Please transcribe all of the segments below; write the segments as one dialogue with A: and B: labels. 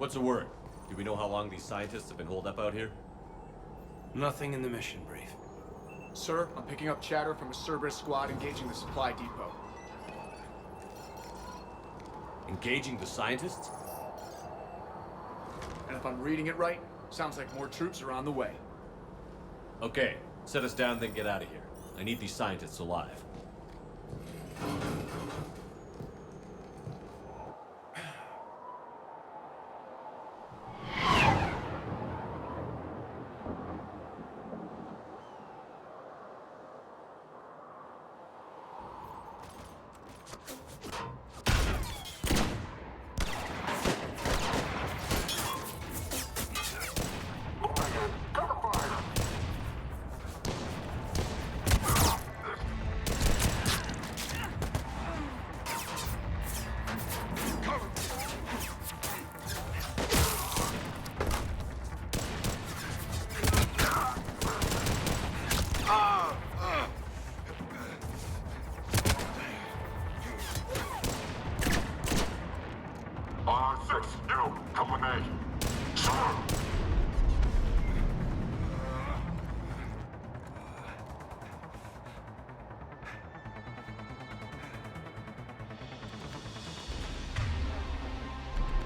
A: What's the word? Do we know how long these scientists have been holed up out here?
B: Nothing in the mission brief.
C: Sir, I'm picking up chatter from a Cerberus squad engaging the supply depot.
A: Engaging the scientists?
C: And if I'm reading it right, sounds like more troops are on the way.
A: Okay, set us down, then get out of here. I need these scientists alive.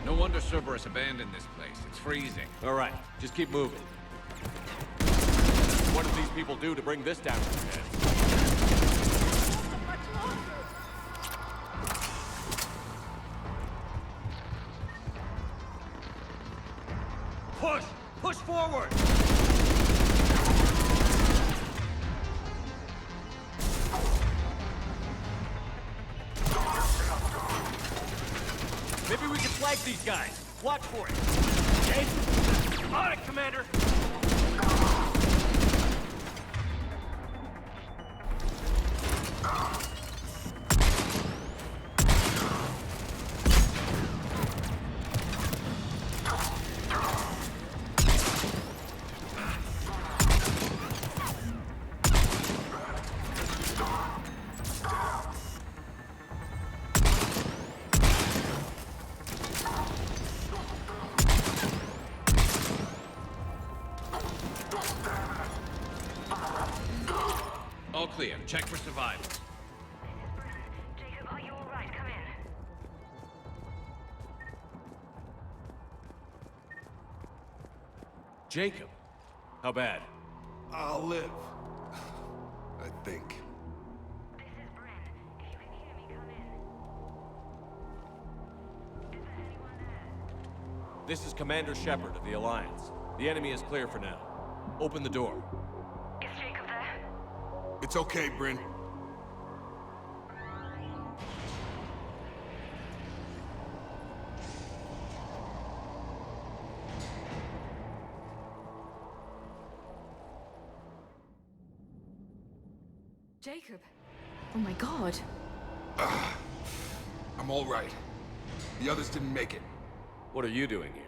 D: No wonder Cerberus abandoned this place. It's freezing.
A: All right, just keep moving. What did these people do to bring this down to their heads? Push! Push forward! Maybe we can flag these guys. Watch for it. Okay? On it, Commander!
D: All clear. Check for survivors.
E: Jacob, are you all right? Come in.
A: Jacob? How bad?
F: I'll live. I think.
E: This is Bryn. If you can hear me, come in. Is there anyone there?
A: This is Commander Shepard of the Alliance. The enemy is clear for now. Open the door.
E: Is Jacob there?
F: It's okay, Bryn.
G: Jacob. Oh my god.
F: I'm all right. The others didn't make it.
A: What are you doing here?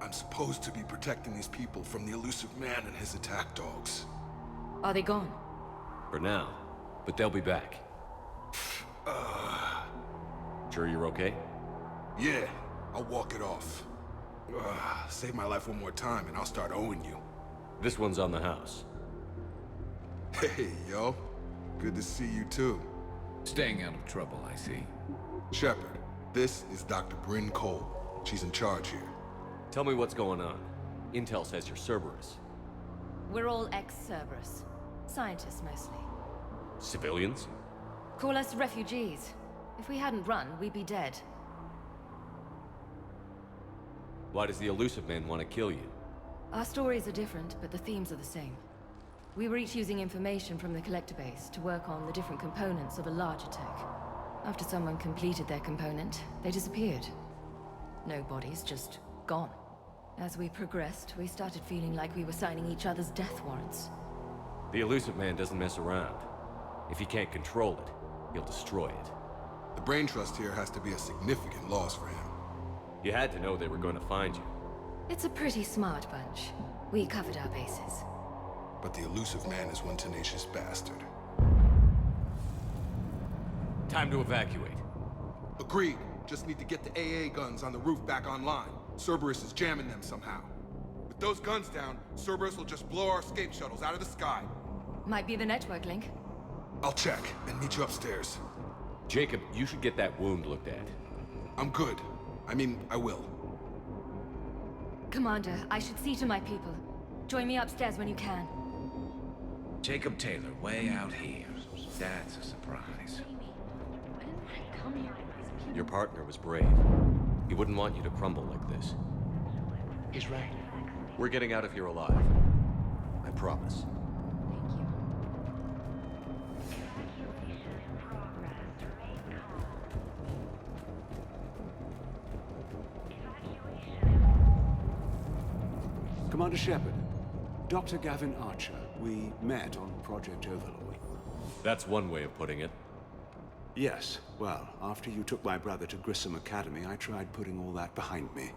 F: I'm supposed to be protecting these people from the elusive man and his attack dogs.
G: Are they gone?
A: For now. But they'll be back. Sure you're okay?
F: Yeah, I'll walk it off. Save my life one more time and I'll start owing you.
A: This one's on the house.
F: Hey, yo. Good to see you too.
D: Staying out of trouble, I see.
F: Shepard, this is Dr. Bryn Cole. She's in charge here.
A: Tell me what's going on. Intel says you're Cerberus.
G: We're all ex-Cerberus. Scientists, mostly.
A: Civilians?
G: Call us refugees. If we hadn't run, we'd be dead.
A: Why does the elusive man want to kill you?
G: Our stories are different, but the themes are the same. We were each using information from the collector base to work on the different components of a larger tech. After someone completed their component, they disappeared. No bodies, just gone. As we progressed, we started feeling like we were signing each other's death warrants.
A: The elusive man doesn't mess around. If he can't control it, he'll destroy it.
F: The brain trust here has to be a significant loss for him.
A: You had to know they were going to find you.
G: It's a pretty smart bunch. We covered our bases.
F: But the elusive man is one tenacious bastard.
A: Time to evacuate.
F: Agreed. Just need to get the AA guns on the roof back online. Cerberus is jamming them somehow. With those guns down, Cerberus will just blow our escape shuttles out of the sky.
G: Might be the network link.
F: I'll check and meet you upstairs.
A: Jacob, you should get that wound looked at.
F: I'm good. I mean, I will.
G: Commander, I should see to my people. Join me upstairs when you can.
D: Jacob Taylor, way out here. That's a surprise.
A: Your partner was brave. He wouldn't want you to crumble like this.
H: He's right.
A: We're getting out of here alive. I promise.
I: Commander Shepard, Dr. Gavin Archer, we met on Project Overlord.
A: That's one way of putting it.
I: Yes, well, after you took my brother to Grissom Academy, I tried putting all that behind me.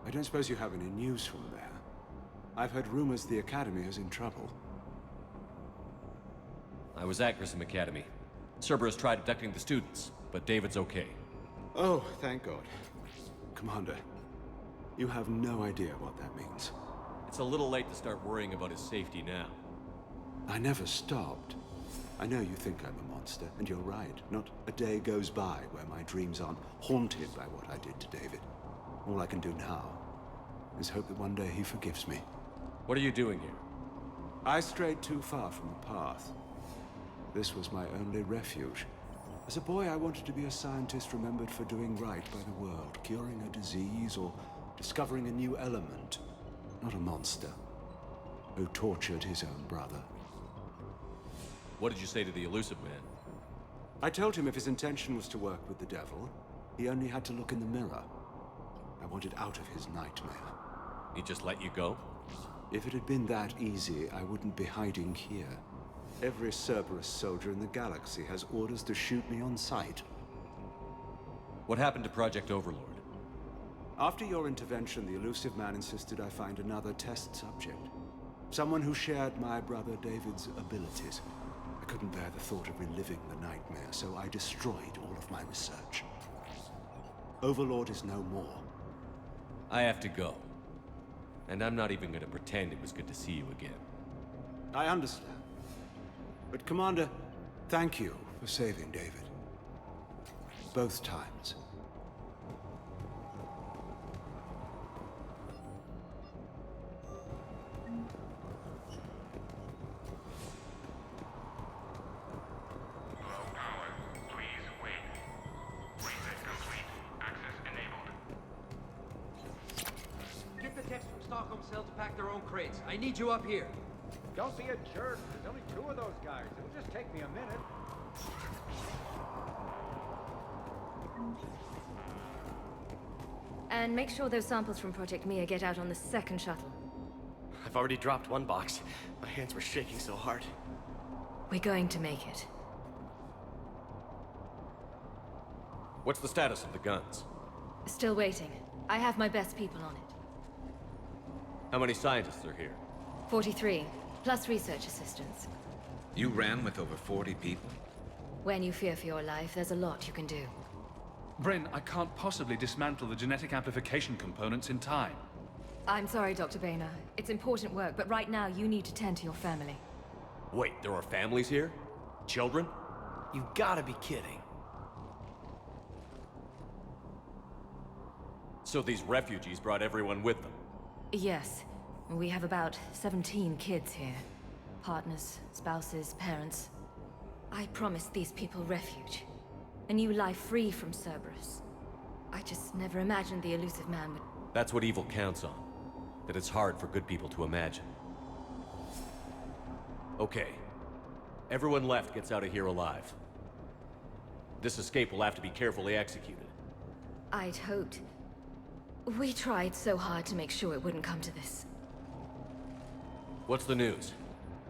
I: I don't suppose you have any news from there. I've heard rumors the Academy is in trouble.
A: I was at Grissom Academy. Cerberus tried abducting the students, but David's okay.
I: Oh, thank God. Commander, you have no idea what that means.
A: It's a little late to start worrying about his safety now.
I: I never stopped. I know you think I'm a monster, and you're right. Not a day goes by where my dreams aren't haunted by what I did to David. All I can do now is hope that one day he forgives me.
A: What are you doing here?
I: I strayed too far from the path. This was my only refuge. As a boy, I wanted to be a scientist remembered for doing right by the world, curing a disease or discovering a new element. Not a monster who tortured his own brother.
A: What did you say to the elusive man?
I: I told him if his intention was to work with the devil, he only had to look in the mirror. I wanted out of his nightmare.
A: He just let you go?
I: If it had been that easy, I wouldn't be hiding here. Every Cerberus soldier in the galaxy has orders to shoot me on sight.
A: What happened to Project Overlord?
I: After your intervention, the elusive man insisted I find another test subject. Someone who shared my brother David's abilities. I couldn't bear the thought of reliving the nightmare, so I destroyed all of my research. Overlord is no more.
A: I have to go. And I'm not even gonna pretend it was good to see you again.
I: I understand. But Commander, thank you for saving David. Both times.
H: Get the techs from Stockholm Cell to pack their own crates. I need you up here.
J: Don't be a jerk. There's only 2 of those guys. It'll just take me a minute.
G: And make sure those samples from Project Mia get out on the second shuttle.
H: I've already dropped one box. My hands were shaking so hard.
G: We're going to make it.
A: What's the status of the guns?
G: Still waiting. I have my best people on it.
A: How many scientists are here?
G: 43, plus research assistants.
D: You ran with over 40 people?
G: When you fear for your life, there's a lot you can do.
K: Bryn, I can't possibly dismantle the genetic amplification components in time.
G: I'm sorry, Dr. Boehner. It's important work, but right now you need to tend to your family.
A: Wait, there are families here? Children?
B: You gotta be kidding.
A: So these refugees brought everyone with them?
G: Yes. We have about 17 kids here. Partners, spouses, parents. I promised these people refuge. A new life free from Cerberus. I just never imagined the elusive man would...
A: That's what evil counts on. That it's hard for good people to imagine. Okay. Everyone left gets out of here alive. This escape will have to be carefully executed.
G: I'd hoped. We tried so hard to make sure it wouldn't come to this.
A: What's the news?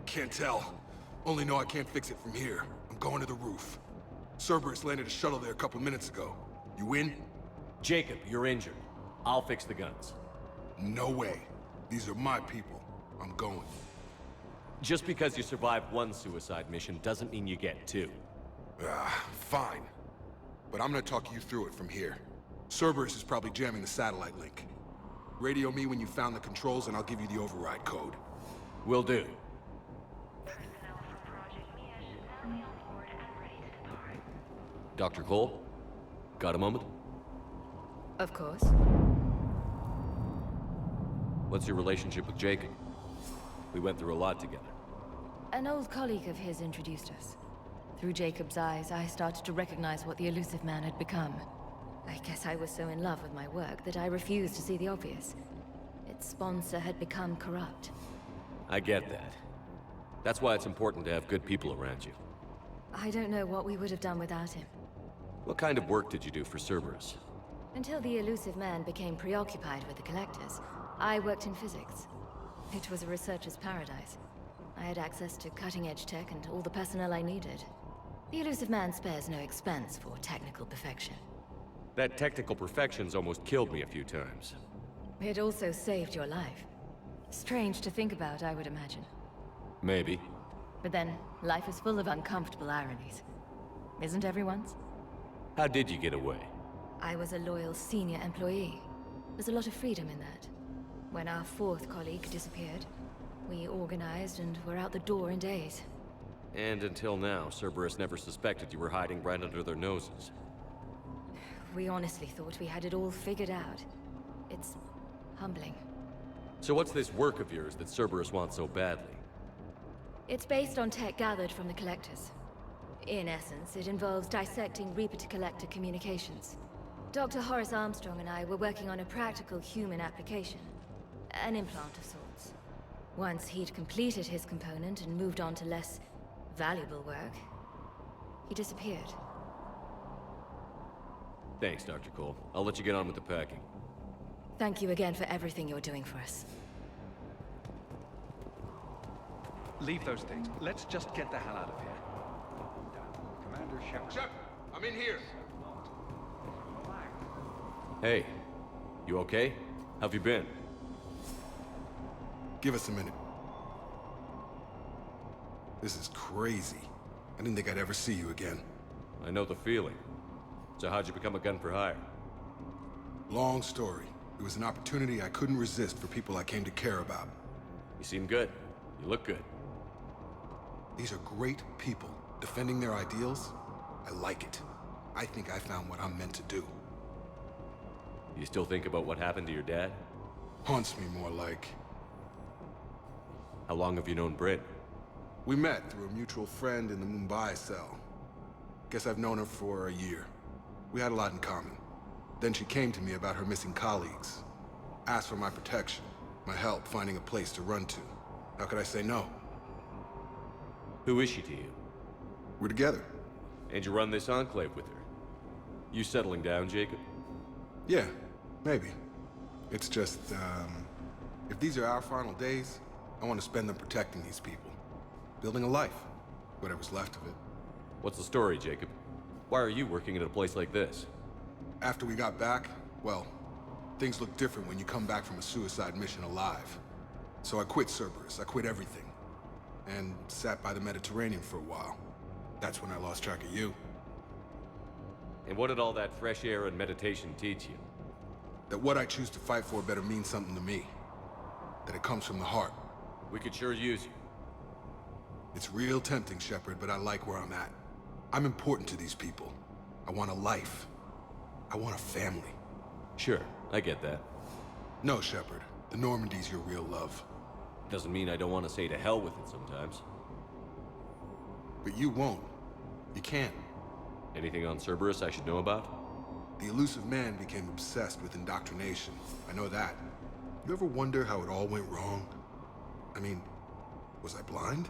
F: Can't tell. Only know I can't fix it from here. I'm going to the roof. Cerberus landed a shuttle there a couple minutes ago. You in?
A: Jacob, you're injured. I'll fix the guns.
F: No way. These are my people. I'm going.
A: Just because you survived one suicide mission doesn't mean you get 2.
F: Fine. But I'm gonna talk you through it from here. Cerberus is probably jamming the satellite link. Radio me when you found the controls and I'll give you the override code.
A: Will do.
E: Personnel from Project Mia should now be on board and ready to depart.
A: Dr. Cole? Got a moment?
G: Of course.
A: What's your relationship with Jacob? We went through a lot together.
G: An old colleague of his introduced us. Through Jacob's eyes, I started to recognize what the elusive man had become. I guess I was so in love with my work that I refused to see the obvious. Its sponsor had become corrupt.
A: I get that. That's why it's important to have good people around you.
G: I don't know what we would have done without him.
A: What kind of work did you do for Cerberus?
G: Until the elusive man became preoccupied with the collectors, I worked in physics. It was a researcher's paradise. I had access to cutting-edge tech and all the personnel I needed. The elusive man spares no expense for technical perfection.
A: That technical perfection's almost killed me a few times.
G: It also saved your life. Strange to think about, I would imagine.
A: Maybe.
G: But then, life is full of uncomfortable ironies. Isn't everyone's?
A: How did you get away?
G: I was a loyal senior employee. There's a lot of freedom in that. When our fourth colleague disappeared, we organized and were out the door in days.
A: And until now, Cerberus never suspected you were hiding right under their noses.
G: We honestly thought we had it all figured out. It's humbling.
A: So what's this work of yours that Cerberus wants so badly?
G: It's based on tech gathered from the collectors. In essence, it involves dissecting Reaper-to-Collector communications. Dr. Horace Armstrong and I were working on a practical human application. An implant of sorts. Once he'd completed his component and moved on to less valuable work, he disappeared.
A: Thanks, Dr. Cole. I'll let you get on with the packing.
G: Thank you again for everything you're doing for us.
K: Leave those things. Let's just get the hell out of here.
J: Commander Shepard.
F: Shepard, I'm in here.
J: Relax.
A: Hey, you okay? How've you been?
F: Give us a minute. This is crazy. I didn't think I'd ever see you again.
A: I know the feeling. So how'd you become a gun for hire?
F: Long story. It was an opportunity I couldn't resist for people I came to care about.
A: You seem good. You look good.
F: These are great people, defending their ideals. I like it. I think I found what I'm meant to do.
A: You still think about what happened to your dad?
F: Haunts me more like...
A: How long have you known Bryn?
F: We met through a mutual friend in the Mumbai cell. Guess I've known her for a year. We had a lot in common. Then she came to me about her missing colleagues. Asked for my protection, my help finding a place to run to. How could I say no?
A: Who is she to you?
F: We're together.
A: And you run this enclave with her? You settling down, Jacob?
F: Yeah, maybe. It's just, if these are our final days, I want to spend them protecting these people. Building a life. Whatever's left of it.
A: What's the story, Jacob? Why are you working at a place like this?
F: After we got back, well, things look different when you come back from a suicide mission alive. So I quit Cerberus, I quit everything. And sat by the Mediterranean for a while. That's when I lost track of you.
A: And what did all that fresh air and meditation teach you?
F: That what I choose to fight for better mean something to me. That it comes from the heart.
A: We could sure use you.
F: It's real tempting, Shepard, but I like where I'm at. I'm important to these people. I want a life. I want a family.
A: Sure, I get that.
F: No, Shepard. The Normandy's your real love.
A: Doesn't mean I don't want to say to hell with it sometimes.
F: But you won't. You can't.
A: Anything on Cerberus I should know about?
F: The elusive man became obsessed with indoctrination. I know that. You ever wonder how it all went wrong? I mean, was I blind?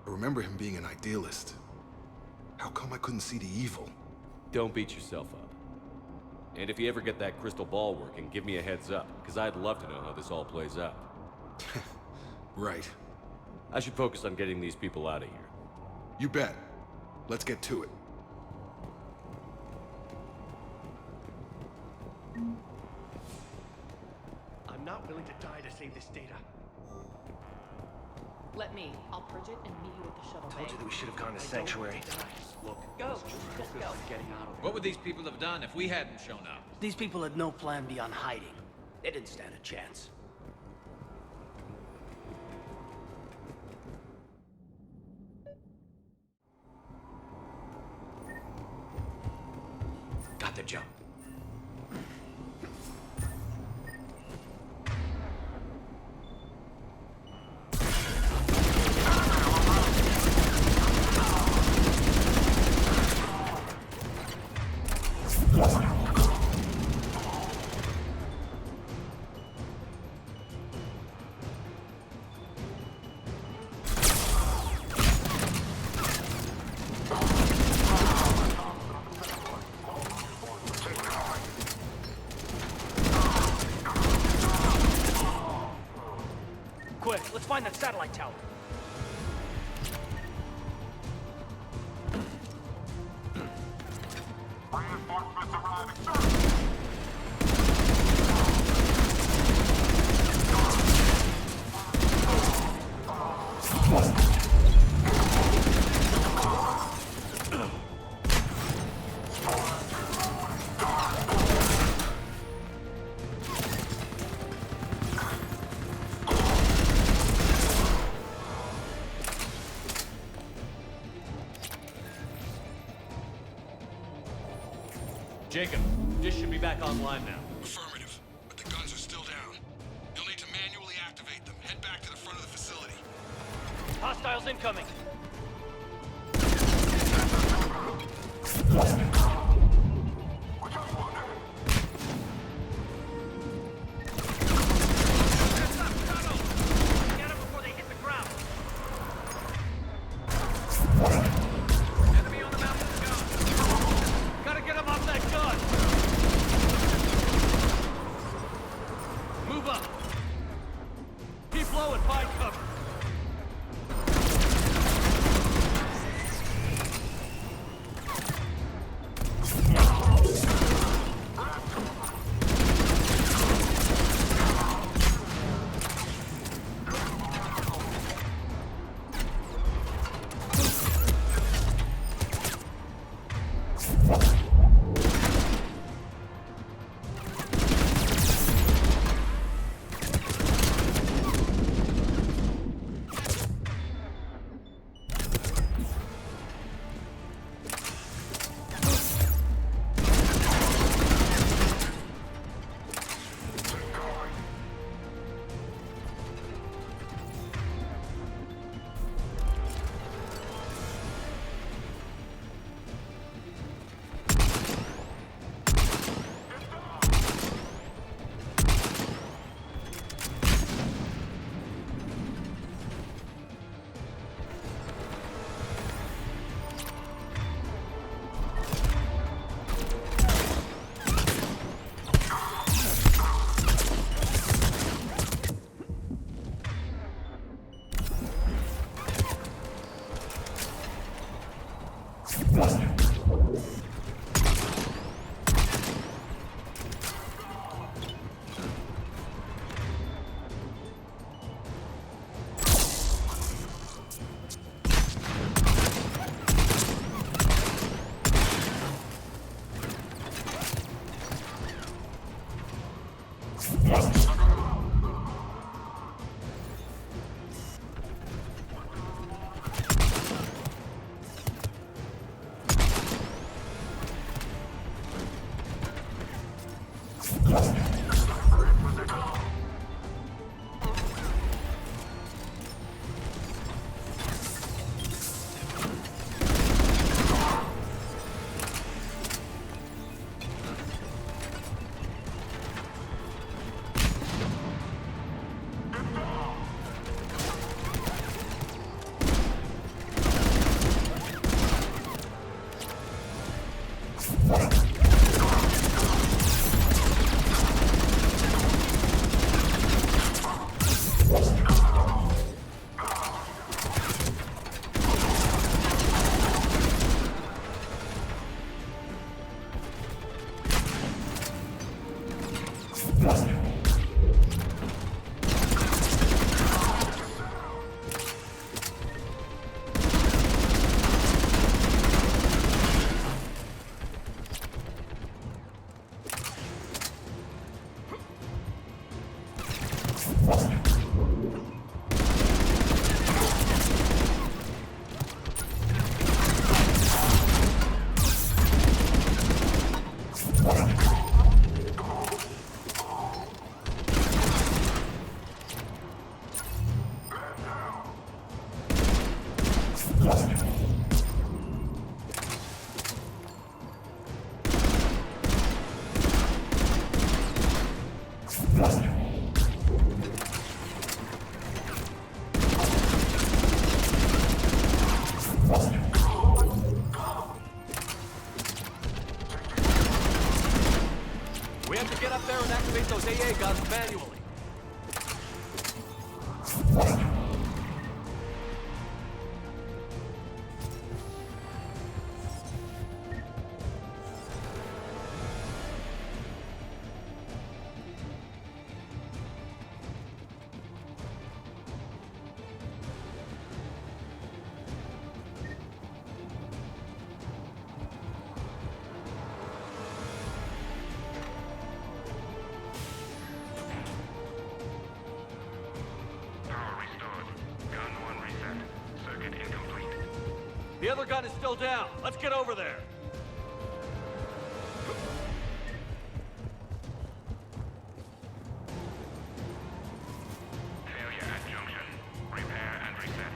F: I remember him being an idealist. How come I couldn't see the evil?
A: Don't beat yourself up. And if you ever get that crystal ball working, give me a heads up, because I'd love to know how this all plays out.
F: Right.
A: I should focus on getting these people out of here.
F: You bet. Let's get to it.
H: I'm not willing to die to save this data.
L: Let me. I'll purge it and meet you at the shuttle bay.
H: Told you that we should have gone to Sanctuary. Look,
L: Go. Just go.
H: getting out of
D: What would these people have done if we hadn't shown up?
M: These people had no plan beyond hiding.
B: They didn't stand a chance. Got the jump.
H: Quick, let's find that satellite tower.
M: Reinforcements arriving.
A: Jacob, dish should be back online now.
F: Affirmative, but the guns are still down. You'll need to manually activate them. Head back to the front of the facility.
H: Hostiles incoming. Get them before they hit the ground. Enemy on the mountain gun. Gotta get him off that gun. Move up. Keep low and find cover.
B: activate those AA guns manually.
A: The other gun is still down. Let's get over there.
M: Failure at junction. Repair and reset.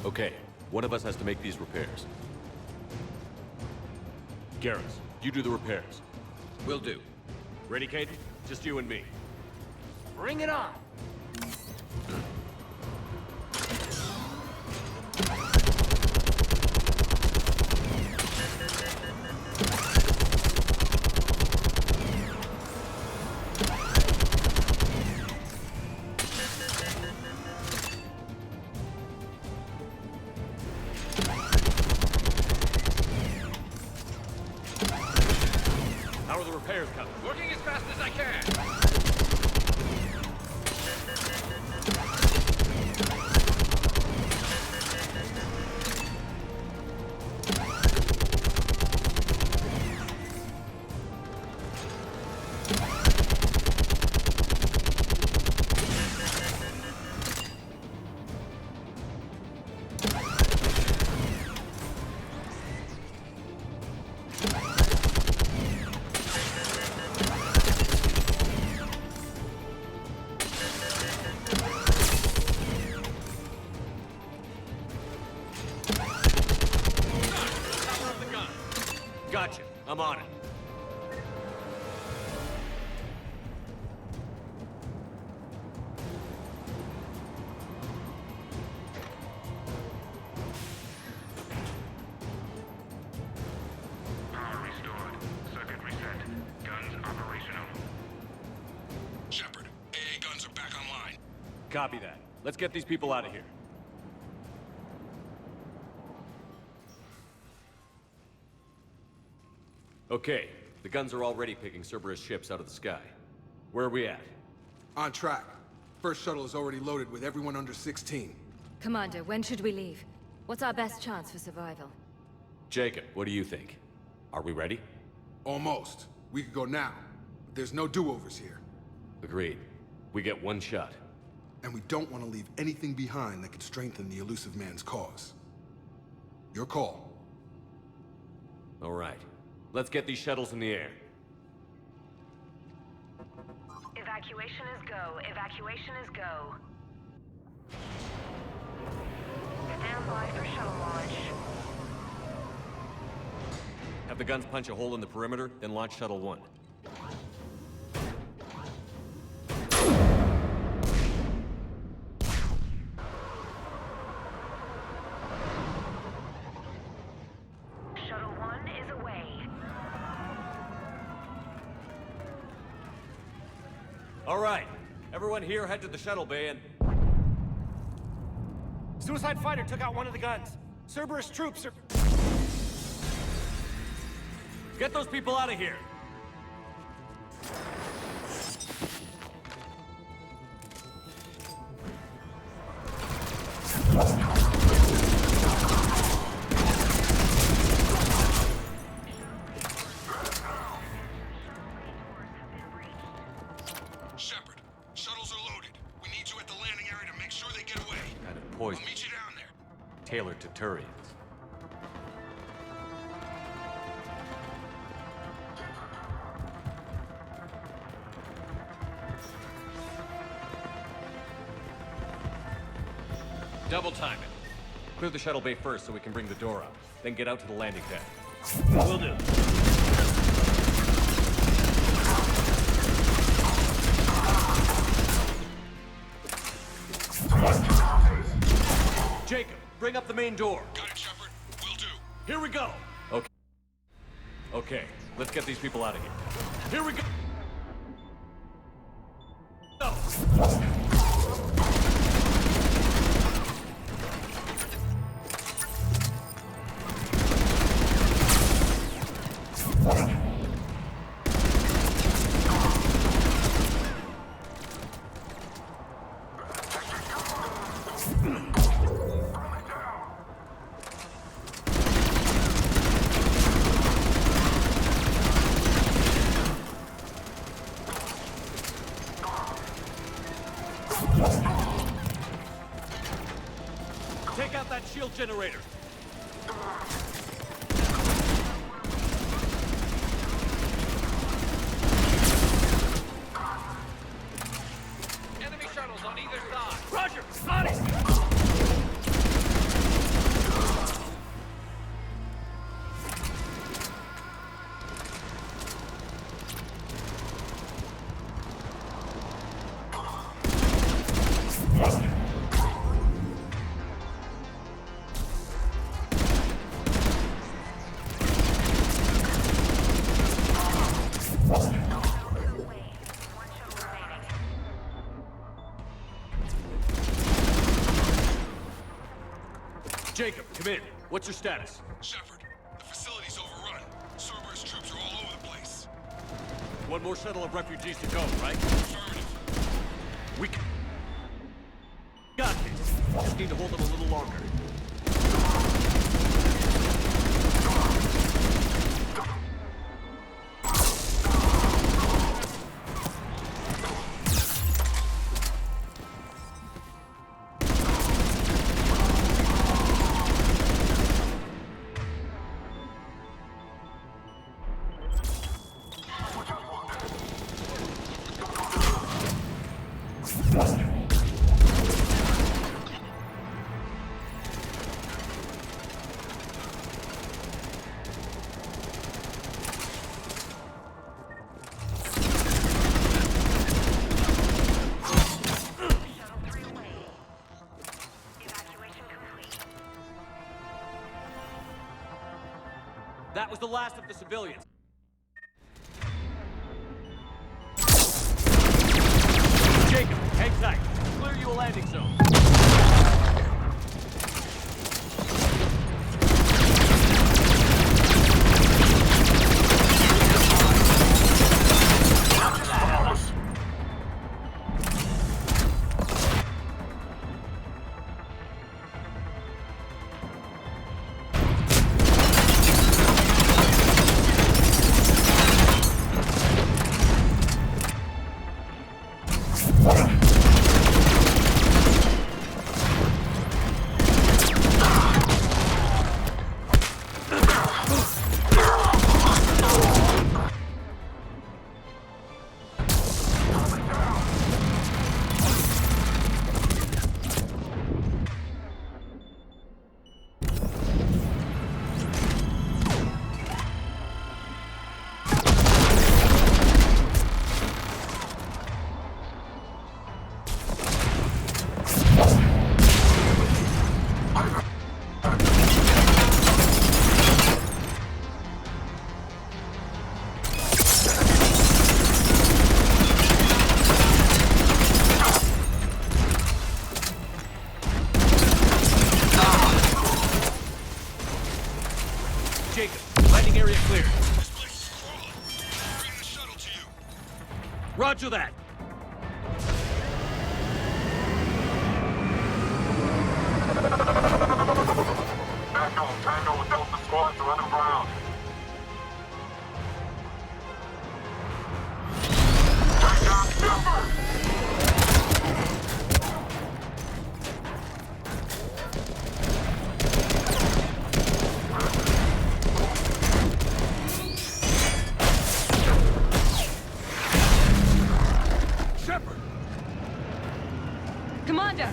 A: Okay, one of us has to make these repairs. Garrus, you do the repairs.
D: Will do.
A: Ready, Caden? Just you and me.
B: Bring it on!
A: How are the repairs coming?
D: Working as fast as I can.
A: Gotcha. I'm on it.
M: Power restored. Circuit reset. Guns operational.
F: Shepard, AA guns are back online.
A: Copy that. Let's get these people out of here. Okay, the guns are already picking Cerberus ships out of the sky. Where are we at?
F: On track. First shuttle is already loaded with everyone under 16.
G: Commander, when should we leave? What's our best chance for survival?
A: Jacob, what do you think? Are we ready?
F: Almost. We could go now. But there's no do-overs here.
A: Agreed. We get one shot.
F: And we don't want to leave anything behind that could strengthen the elusive man's cause. Your call.
A: All right. Let's get these shuttles in the air.
E: Evacuation is go. Evacuation is go. Stand by for shuttle launch.
A: Have the guns punch a hole in the perimeter, then launch Shuttle 1.
E: Shuttle 1 is away.
A: All right. Everyone here head to the shuttle bay and...
B: Suicide fighter took out one of the guns. Cerberus troops are...
A: Get those people out of here!
F: Shepard, shuttles are loaded. We need you at the landing area to make sure they get away.
A: Kind of poison.
F: I'll meet you down there.
A: Tailored to Turians. Double time it. Clear the shuttle bay first so we can bring the door up. Then get out to the landing pad. Will do. Jacob, bring up the main door.
F: Got it, Shepard. Will do.
A: Here we go. Okay. Okay, let's get these people out of here. Here we go. Take out that shield generator.
D: Enemy shuttles on either side.
B: Roger! On it!
A: Jacob, come in. What's your status?
F: Shepard, the facility's overrun. Cerberus troops are all over the place.
A: One more shuttle of refugees to go, right?
F: Affirmative.
A: We got this. Just need to hold them a little longer. That was the last of the civilians. Jacob, hang tight. Clear you a landing zone. Jacob, landing area clear.
F: This place is crawling. Bring the shuttle to you.
A: Roger that.
M: Tango with Delta squads are underground. Take down Shepard!
A: Shepard!
G: Commander!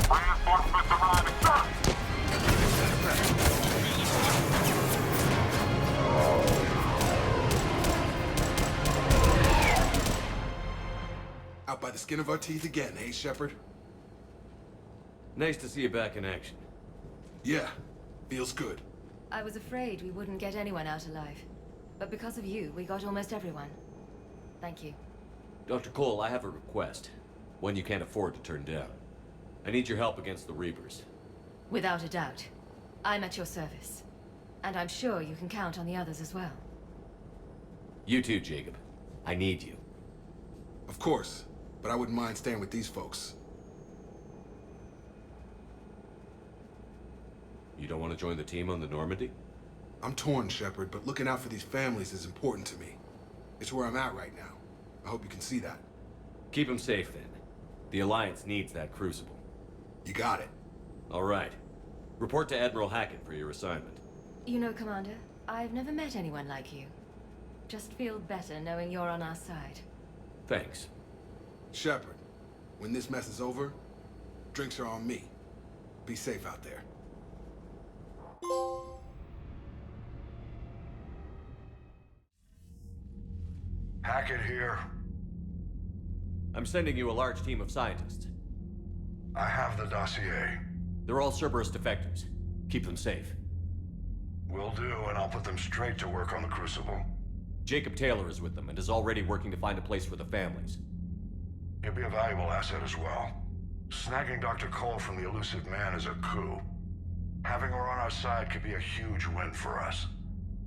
M: Reinforcements arriving, sir!
F: Out by the skin of our teeth again, eh, Shepard?
A: Nice to see you back in action.
F: Yeah, feels good.
G: I was afraid we wouldn't get anyone out alive. But because of you, we got almost everyone. Thank you.
A: Dr. Cole, I have a request. One you can't afford to turn down. I need your help against the Reapers.
G: Without a doubt. I'm at your service. And I'm sure you can count on the others as well.
A: You too, Jacob. I need you.
F: Of course, but I wouldn't mind staying with these folks.
A: You don't want to join the team on the Normandy?
F: I'm torn, Shepard, but looking out for these families is important to me. It's where I'm at right now. I hope you can see that.
A: Keep them safe, then. The Alliance needs that Crucible.
F: You got it.
A: All right. Report to Admiral Hackett for your assignment.
G: You know, Commander, I've never met anyone like you. Just feel better knowing you're on our side.
A: Thanks.
F: Shepard, when this mess is over, drinks are on me. Be safe out there.
N: Hackett here.
A: I'm sending you a large team of scientists.
N: I have the dossier.
A: They're all Cerberus defectors. Keep them safe.
N: Will do, and I'll put them straight to work on the Crucible.
A: Jacob Taylor is with them and is already working to find a place for the families.
N: He'll be a valuable asset as well. Snagging Dr. Cole from the elusive man is a coup. Having her on our side could be a huge win for us.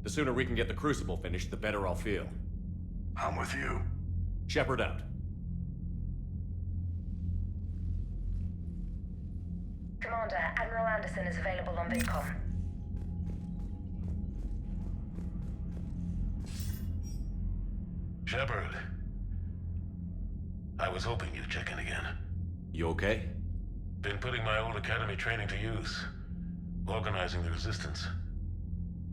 A: The sooner we can get the Crucible finished, the better I'll feel.
N: I'm with you.
A: Shepard out.
E: Commander, Admiral Anderson is available on VidCom.
O: Shepard. I was hoping you'd check in again.
A: You okay?
O: Been putting my old academy training to use. Organizing the resistance.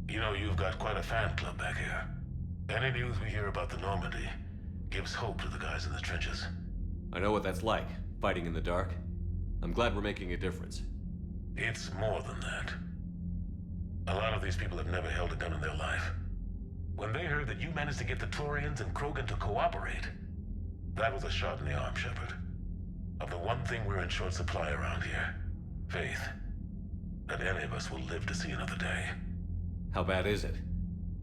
O: You know, you've got quite a fan club back here. Any news we hear about the Normandy gives hope to the guys in the trenches.
A: I know what that's like, fighting in the dark. I'm glad we're making a difference.
O: It's more than that. A lot of these people have never held a gun in their life. When they heard that you managed to get the Turians and Krogan to cooperate, that was a shot in the arm, Shepard. Of the one thing we're in short supply around here, faith. That any of us will live to see another day.
A: How bad is it?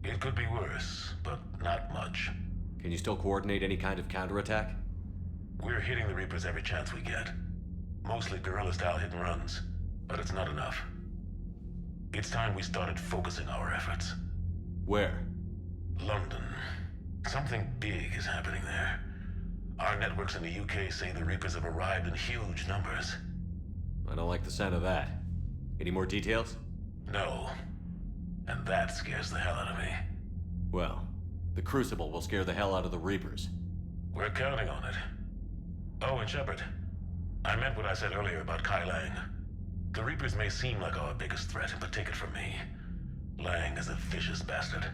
O: It could be worse, but not much.
A: Can you still coordinate any kind of counterattack?
O: We're hitting the Reapers every chance we get. Mostly guerrilla-style hit-and-runs, but it's not enough. It's time we started focusing our efforts.
A: Where?
O: London. Something big is happening there. Our networks in the UK say the Reapers have arrived in huge numbers.
A: I don't like the sound of that. Any more details?
O: No. And that scares the hell out of me.
A: Well, the Crucible will scare the hell out of the Reapers.
O: We're counting on it. Oh, and Shepard, I meant what I said earlier about Kai Lang. The Reapers may seem like our biggest threat, but take it from me. Lang is a vicious bastard.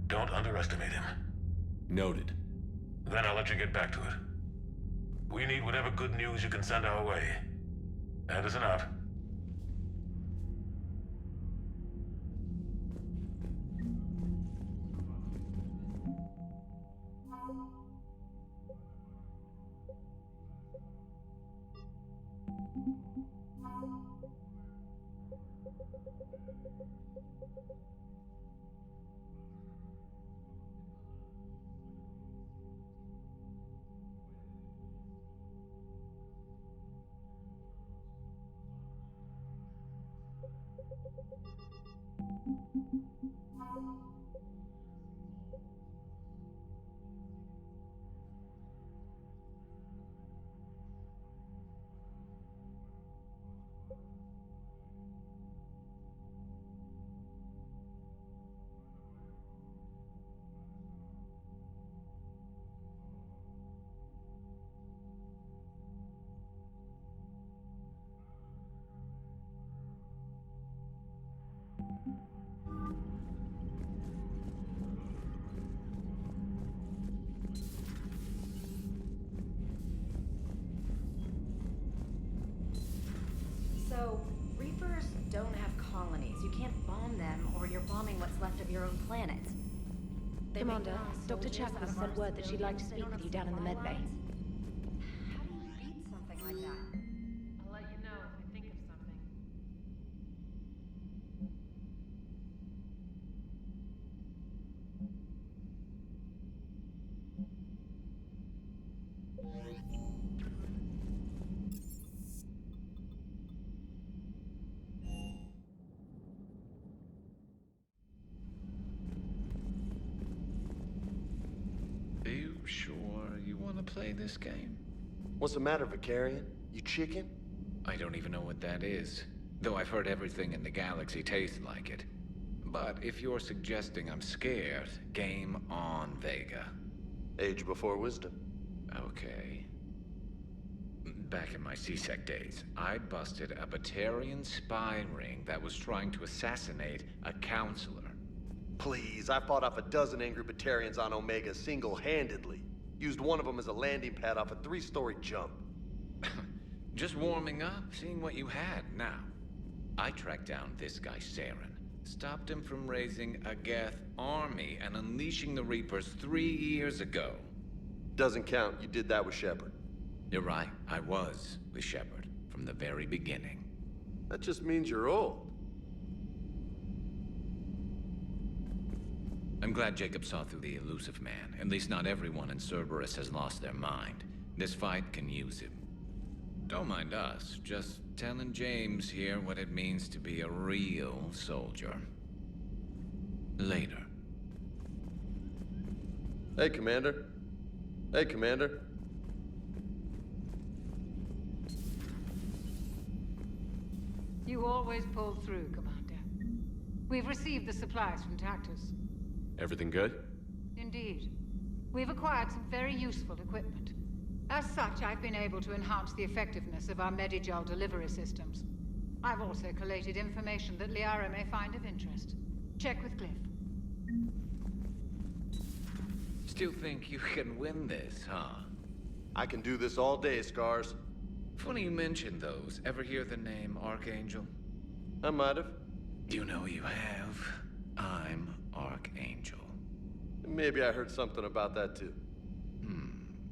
O: Don't underestimate him.
A: Noted.
O: Then I'll let you get back to it. We need whatever good news you can send our way. Anderson out.
P: So, Reapers don't have colonies. You can't bomb them, or you're bombing what's left of your own planet.
L: Commander, Dr. Chapman sent word that she'd like to speak with you down in the med bay.
P: How do you read something like that?
E: I'll let you know if I think of something.
D: play this game?
Q: What's the matter, Vicarian? You chicken?
D: I don't even know what that is, though I've heard everything in the galaxy tastes like it. But if you're suggesting I'm scared, game on, Vega.
Q: Age before wisdom.
D: Okay. Back in my CSEC days, I busted a Batarian spy ring that was trying to assassinate a counselor.
Q: Please, I fought off a dozen angry Batarians on Omega single-handedly. Used one of them as a landing pad off a 3-story jump.
D: Just warming up, seeing what you had. Now, I tracked down this guy, Saren. Stopped him from raising a Geth army and unleashing the Reapers 3 years ago.
Q: Doesn't count. You did that with Shepard.
D: You're right. I was with Shepard from the very beginning.
Q: That just means you're old.
D: I'm glad Jacob saw through the elusive man. At least not everyone in Cerberus has lost their mind. This fight can use him. Don't mind us, just telling James here what it means to be a real soldier. Later.
Q: Hey, Commander. Hey, Commander.
R: You always pull through, Commander. We've received the supplies from Tactus.
A: Everything good?
R: Indeed. We've acquired some very useful equipment. As such, I've been able to enhance the effectiveness of our Medigel delivery systems. I've also collated information that Liara may find of interest. Check with Cliff.
D: Still think you can win this, huh?
Q: I can do this all day, Scars.
D: Funny you mention those. Ever hear the name Archangel?
Q: I might have.
D: You know you have. I'm Archangel.
Q: Maybe I heard something about that too.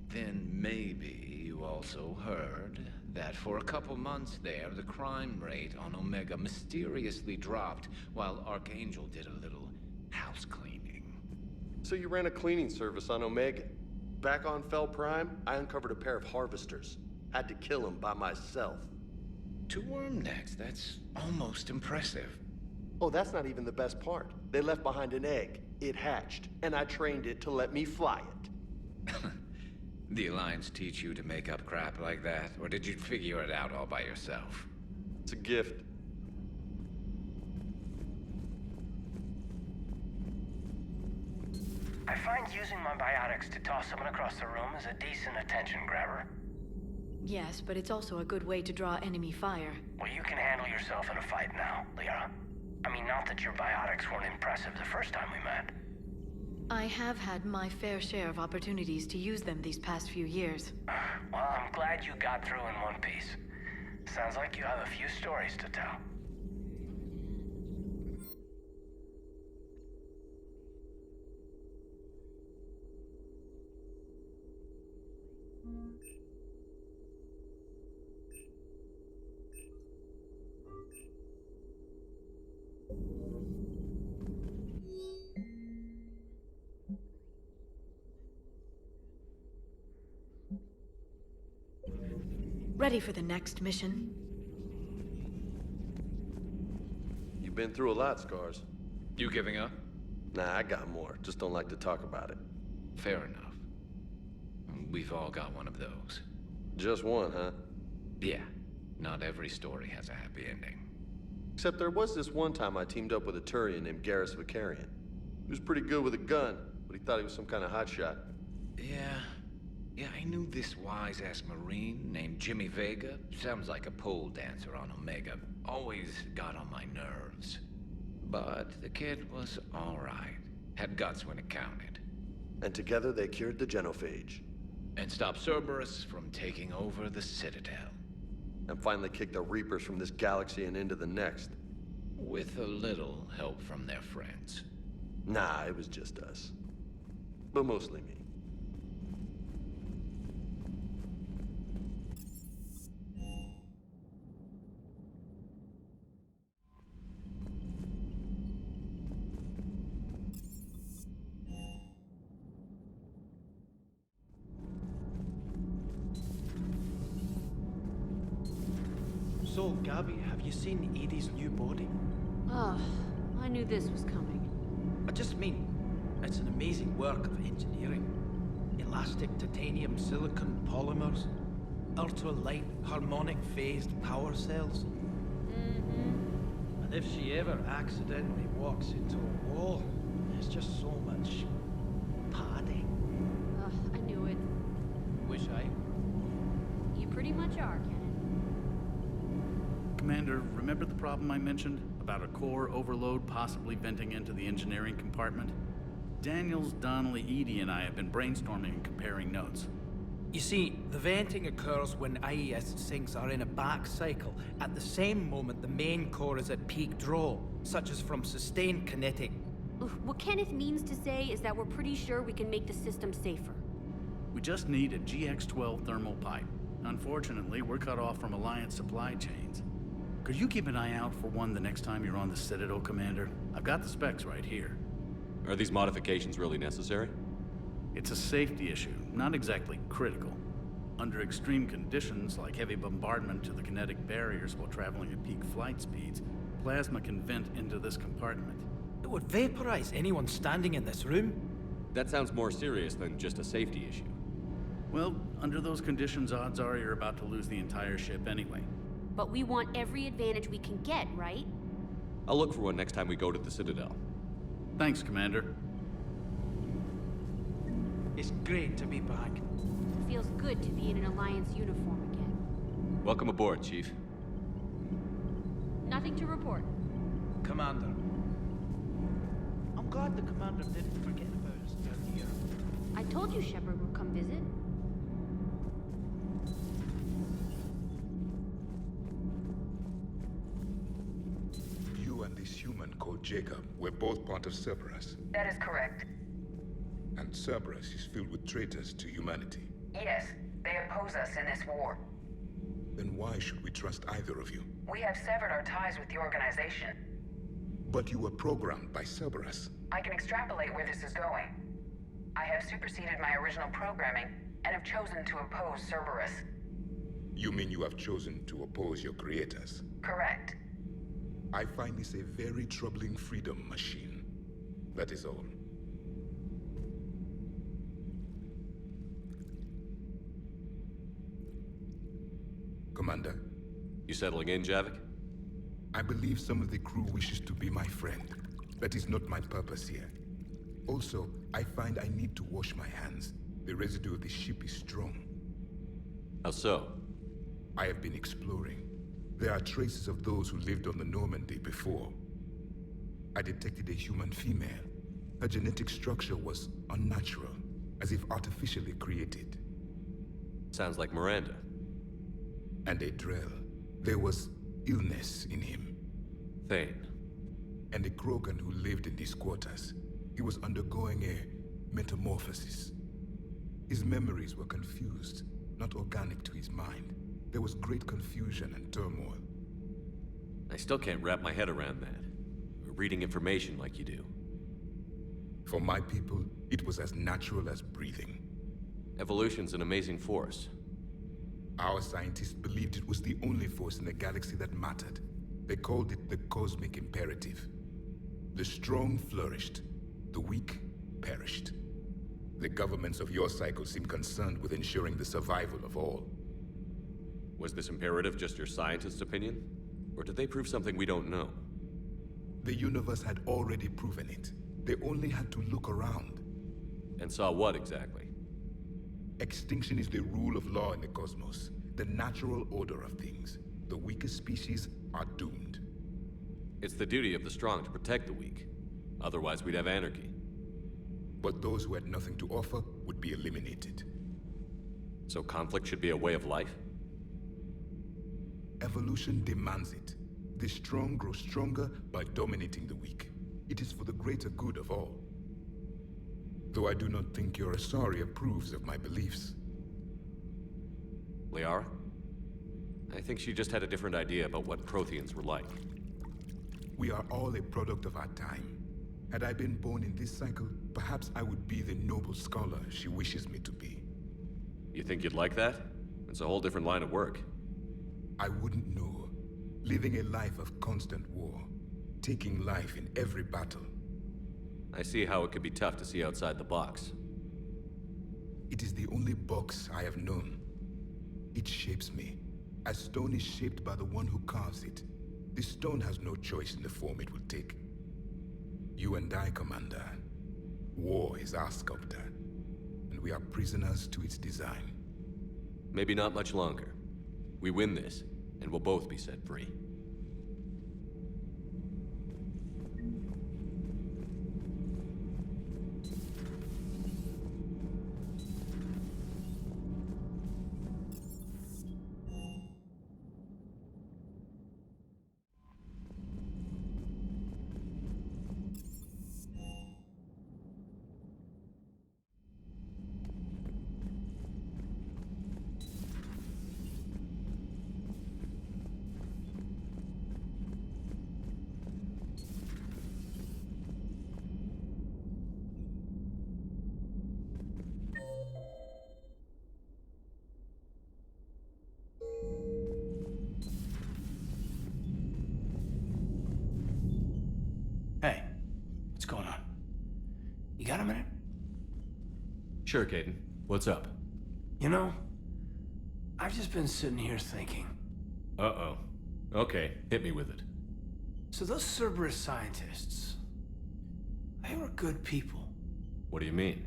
D: Then maybe you also heard that for a couple months there, the crime rate on Omega mysteriously dropped while Archangel did a little house cleaning.
Q: So you ran a cleaning service on Omega. Back on Fel Prime, I uncovered a pair of harvesters. Had to kill them by myself.
D: 2 worm necks, that's almost impressive.
Q: Oh, that's not even the best part. They left behind an egg. It hatched, and I trained it to let me fly it.
D: The Alliance teach you to make up crap like that, or did you figure it out all by yourself?
Q: It's a gift.
S: I find using my biotics to toss someone across the room is a decent attention grabber.
L: Yes, but it's also a good way to draw enemy fire.
S: Well, you can handle yourself in a fight now, Liara. I mean, not that your biotics weren't impressive the first time we met.
L: I have had my fair share of opportunities to use them these past few years.
S: Well, I'm glad you got through in one piece. Sounds like you have a few stories to tell.
L: Ready for the next mission?
Q: You've been through a lot, Scars.
D: You giving up?
Q: Nah, I got more. Just don't like to talk about it.
D: Fair enough. We've all got one of those.
Q: Just one, huh?
D: Yeah. Not every story has a happy ending.
Q: Except there was this one time I teamed up with a Turian named Garrus Vicarian. He was pretty good with a gun, but he thought he was some kind of hotshot.
D: Yeah, I knew this wise-ass Marine named Jimmy Vega. Sounds like a pole dancer on Omega. Always got on my nerves. But the kid was all right. Had guts when it counted.
Q: And together they cured the genophage.
D: And stopped Cerberus from taking over the Citadel.
Q: And finally kicked the Reapers from this galaxy and into the next.
D: With a little help from their friends.
Q: Nah, it was just us. But mostly me.
B: So, Gabby, have you seen Edie's new body?
T: Ah, I knew this was coming.
B: I just mean, it's an amazing work of engineering.
U: elastic titanium silicon polymers, ultra-light harmonic phased power cells. And if she ever accidentally walks into a wall, there's just so much padding.
T: Ugh, I knew it.
U: Wish I...
T: You pretty much are, Kennan.
V: Commander, remember the problem I mentioned? About a core overload possibly venting into the engineering compartment? Daniels, Donnelly, Edie, and I have been brainstorming and comparing notes.
U: You see, the venting occurs when IES sinks are in a back cycle, at the same moment the main core is at peak draw, such as from sustained kinetic.
T: What Kenneth means to say is that we're pretty sure we can make the system safer.
V: We just need a GX-12 thermal pipe. Unfortunately, we're cut off from Alliance supply chains. Could you keep an eye out for one the next time you're on the Citadel, Commander? I've got the specs right here.
A: Are these modifications really necessary?
V: It's a safety issue, not exactly critical. Under extreme conditions, like heavy bombardment to the kinetic barriers while traveling at peak flight speeds, plasma can vent into this compartment.
U: It would vaporize anyone standing in this room.
A: That sounds more serious than just a safety issue.
V: Well, under those conditions, odds are you're about to lose the entire ship anyway.
T: But we want every advantage we can get, right?
A: I'll look for one next time we go to the Citadel.
V: Thanks, Commander.
U: It's great to be back.
T: It feels good to be in an Alliance uniform again.
A: Welcome aboard, Chief.
T: Nothing to report.
U: Commander. I'm glad the Commander didn't forget about us down here.
T: I told you Shepard would come visit.
W: You and this human called Jacob were both part of Cerberus.
X: That is correct.
W: And Cerberus is filled with traitors to humanity.
X: Yes, they oppose us in this war.
W: Then why should we trust either of you?
X: We have severed our ties with the organization.
W: But you were programmed by Cerberus.
X: I can extrapolate where this is going. I have superseded my original programming and have chosen to oppose Cerberus.
W: You mean you have chosen to oppose your creators?
X: Correct.
W: I find this a very troubling freedom machine. That is all. Commander?
A: You settling in, Javik?
W: I believe some of the crew wishes to be my friend. That is not my purpose here. Also, I find I need to wash my hands. The residue of the ship is strong.
A: How so?
W: I have been exploring. There are traces of those who lived on the Normandy before. I detected a human female. Her genetic structure was unnatural, as if artificially created.
A: Sounds like Miranda.
W: And a Drell. There was illness in him.
A: Thane.
W: And a Krogan who lived in these quarters. He was undergoing a metamorphosis. His memories were confused, not organic to his mind. There was great confusion and turmoil.
A: I still can't wrap my head around that. Reading information like you do.
W: For my people, it was as natural as breathing.
A: Evolution's an amazing force.
W: Our scientists believed it was the only force in the galaxy that mattered. They called it the cosmic imperative. The strong flourished, the weak perished. The governments of your cycle seem concerned with ensuring the survival of all.
A: Was this imperative just your scientist's opinion? Or did they prove something we don't know?
W: The universe had already proven it. They only had to look around.
A: And saw what exactly?
W: Extinction is the rule of law in the cosmos, the natural order of things. The weakest species are doomed.
A: It's the duty of the strong to protect the weak. Otherwise, we'd have anarchy.
W: But those who had nothing to offer would be eliminated.
A: So conflict should be a way of life?
W: Evolution demands it. The strong grow stronger by dominating the weak. It is for the greater good of all. Though I do not think your Asari approves of my beliefs.
A: Liara? I think she just had a different idea about what Protheans were like.
W: We are all a product of our time. Had I been born in this cycle, perhaps I would be the noble scholar she wishes me to be.
A: You think you'd like that? It's a whole different line of work.
W: I wouldn't know. Living a life of constant war. Taking life in every battle.
A: I see how it could be tough to see outside the box.
W: It is the only box I have known. It shapes me, as stone is shaped by the one who carves it. The stone has no choice in the form it will take. You and I, Commander. War is our sculptor, and we are prisoners to its design.
A: Maybe not much longer. We win this, and we'll both be set free.
S: Hey, what's going on? You got a minute?
A: Sure, Caden. What's up?
S: You know, I've just been sitting here thinking.
A: Uh-oh. Okay, hit me with it.
S: So those Cerberus scientists, they were good people.
A: What do you mean?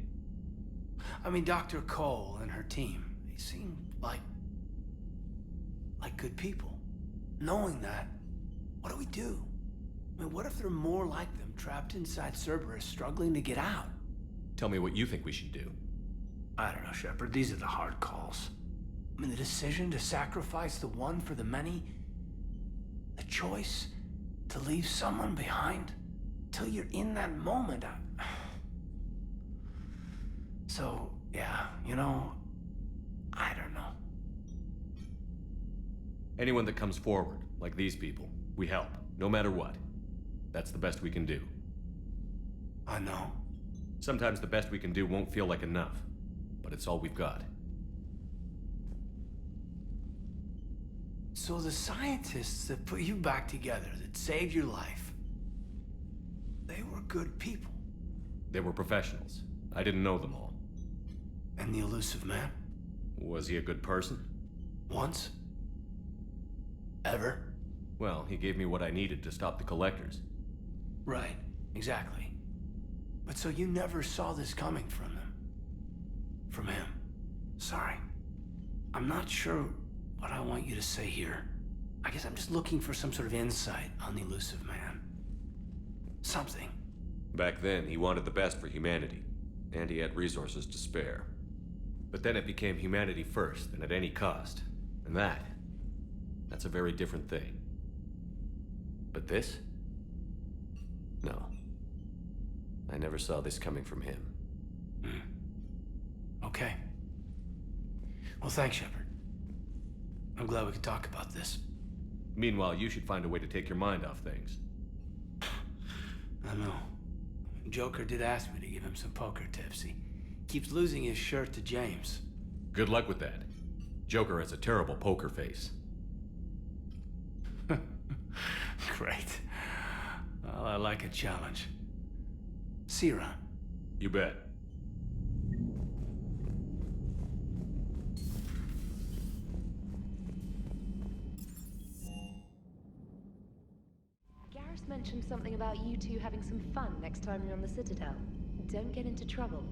S: I mean, Dr. Cole and her team, they seemed like good people. Knowing that, what do we do? I mean, what if there are more like them trapped inside Cerberus struggling to get out?
A: Tell me what you think we should do.
S: I don't know, Shepard. These are the hard calls. I mean, the decision to sacrifice the one for the many, the choice to leave someone behind till you're in that moment. So, yeah, you know, I don't know.
A: Anyone that comes forward, like these people, we help, no matter what. That's the best we can do.
S: I know.
A: Sometimes the best we can do won't feel like enough, but it's all we've got.
S: So the scientists that put you back together, that saved your life, they were good people.
A: They were professionals. I didn't know them all.
S: And the elusive man?
A: Was he a good person?
S: Once? Ever?
A: Well, he gave me what I needed to stop the collectors.
S: Right, exactly. But so you never saw this coming from them? From him? Sorry. I'm not sure what I want you to say here. I guess I'm just looking for some sort of insight on the elusive man. Something.
A: Back then, he wanted the best for humanity, and he had resources to spare. But then it became humanity first, and at any cost. And that's a very different thing. But this? No. I never saw this coming from him.
S: Okay. Well, thanks, Shepard. I'm glad we could talk about this.
A: Meanwhile, you should find a way to take your mind off things.
S: I know. Joker did ask me to give him some poker tips. He keeps losing his shirt to James.
A: Good luck with that. Joker has a terrible poker face.
S: Great. Well, I like a challenge. See you around.
A: You bet.
C: Garrus mentioned something about you two having some fun next time you're on the Citadel. Don't get into trouble.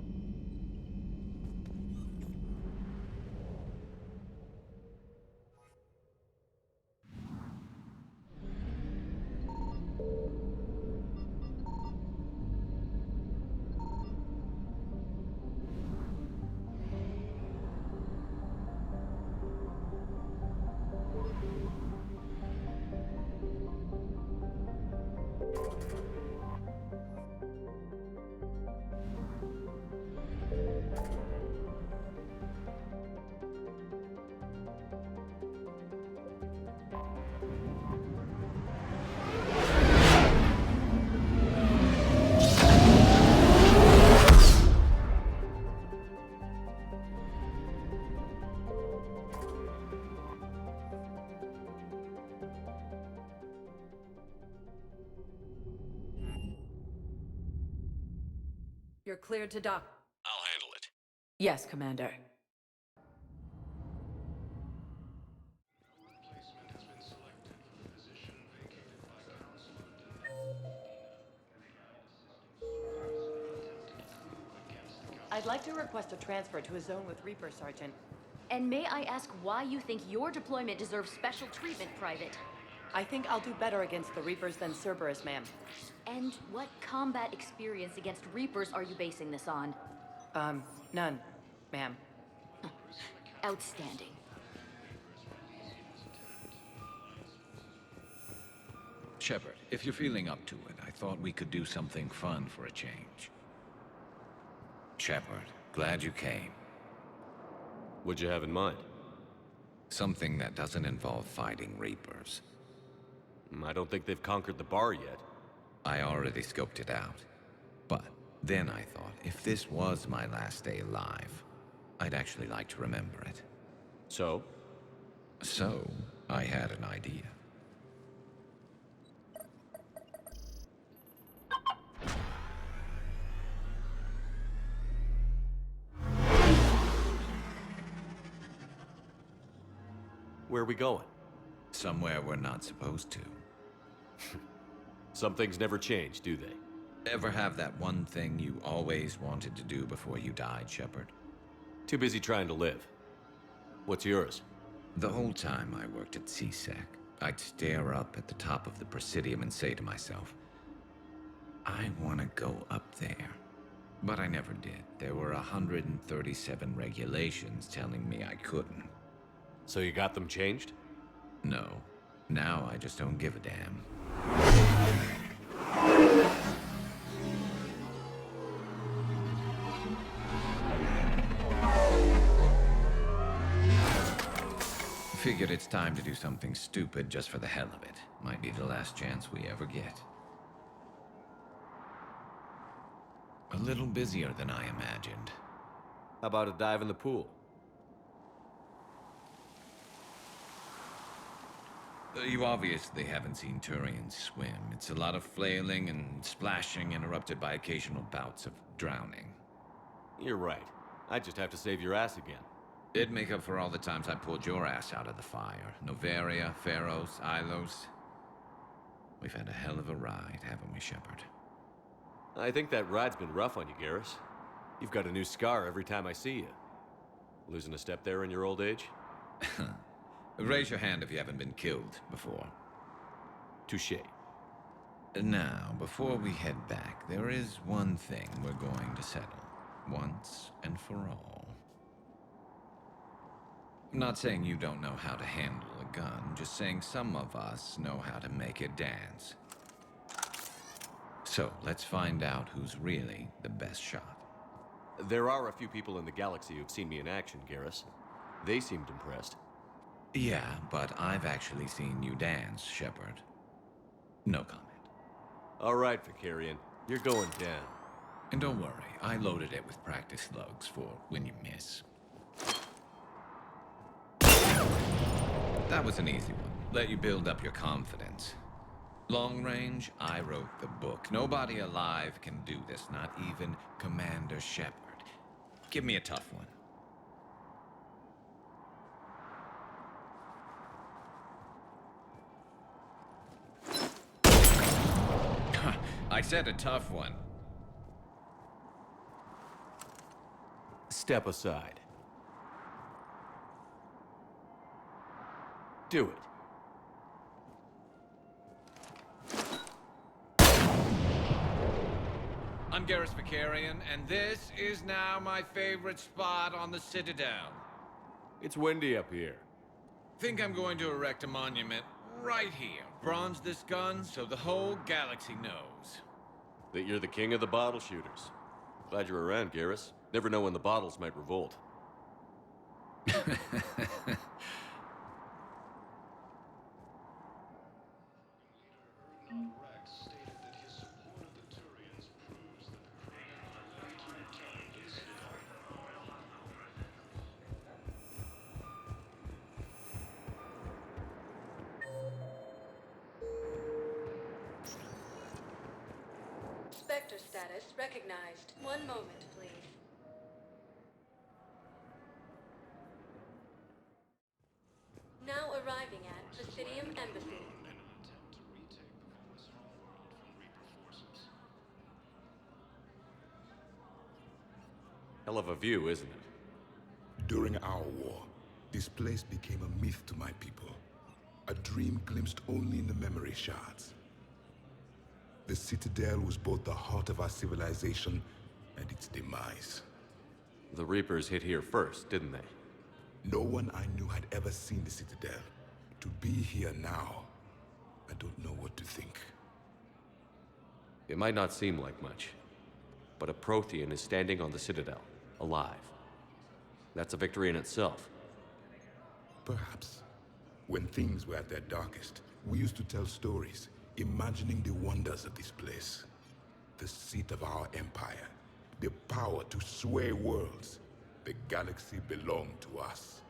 P: You're cleared to dock.
H: Yes, Commander. I'd like to request a transfer to a zone with Reaper, Sergeant.
P: And may I ask why you think your deployment deserves special treatment, Private?
H: I think I'll do better against the Reapers than Cerberus, ma'am.
P: And what combat experience against Reapers are you basing this on?
H: None, ma'am.
P: Outstanding.
D: Shepard, if you're feeling up to it, I thought we could do something fun for a change. Shepard, glad you came.
A: What'd you have in mind?
D: Something that doesn't involve fighting Reapers.
A: I don't think they've conquered the bar yet.
D: I already scoped it out. But then I thought, if this was my last day alive, I'd actually like to remember it.
A: So?
D: So, I had an idea.
A: Where are we going?
D: Somewhere we're not supposed to.
A: Some things never change, do they?
D: Ever have that one thing you always wanted to do before you died, Shepard?
A: Too busy trying to live. What's yours?
D: The whole time I worked at CSEC, I'd stare up at the top of the Presidium and say to myself, I want to go up there. But I never did. There were 137 regulations telling me I couldn't.
A: So you got them changed?
D: No. Now I just don't give a damn. Figured it's time to do something stupid just for the hell of it. Might be the last chance we ever get. A little busier than I imagined.
A: How about a dive in the pool?
D: You obviously haven't seen Turians swim. It's a lot of flailing and splashing, interrupted by occasional bouts of drowning.
A: You're right. I just have to save your ass again.
D: It'd make up for all the times I pulled your ass out of the fire. Novaria, Pharos, Ilos. We've had a hell of a ride, haven't we, Shepard?
A: I think that ride's been rough on you, Garrus. You've got a new scar every time I see you. Losing a step there in your old age?
D: Raise your hand if you haven't been killed before.
A: Touché.
D: Now, before we head back, there is one thing we're going to settle. Once and for all. I'm not saying you don't know how to handle a gun, just saying some of us know how to make it dance. So, let's find out who's really the best shot.
A: There are a few people in the galaxy who've seen me in action, Garrus. They seemed impressed.
D: Yeah, but I've actually seen you dance, Shepard. No comment.
A: All right, Vicarian. You're going down.
D: And don't worry, I loaded it with practice slugs for when you miss. That was an easy one. Let you build up your confidence. Long range, I wrote the book. Nobody alive can do this, not even Commander Shepard. Give me a tough one. I said a tough one.
A: Step aside. Do it.
D: I'm Garrus Vicarian, and this is now my favorite spot on the Citadel.
A: It's windy up here.
D: Think I'm going to erect a monument right here. Bronze this gun so the whole galaxy knows.
A: That you're the king of the bottle shooters. Glad you're around, Garrus. Never know when the bottles might revolt.
L: Spectre status recognized. One moment, please.
I: Obsidian Embassy.
A: Hell of a view, isn't it?
W: During our war, this place became a myth to my people. A dream glimpsed only in the memory shards. The Citadel was both the heart of our civilization and its demise.
A: The Reapers hit here first, didn't they?
W: No one I knew had ever seen the Citadel. To be here now, I don't know what to think.
A: It might not seem like much, but a Prothean is standing on the Citadel, alive. That's a victory in itself.
W: Perhaps. When things were at their darkest, we used to tell stories, imagining the wonders of this place. The seat of our empire, the power to sway worlds. The galaxy belonged to us.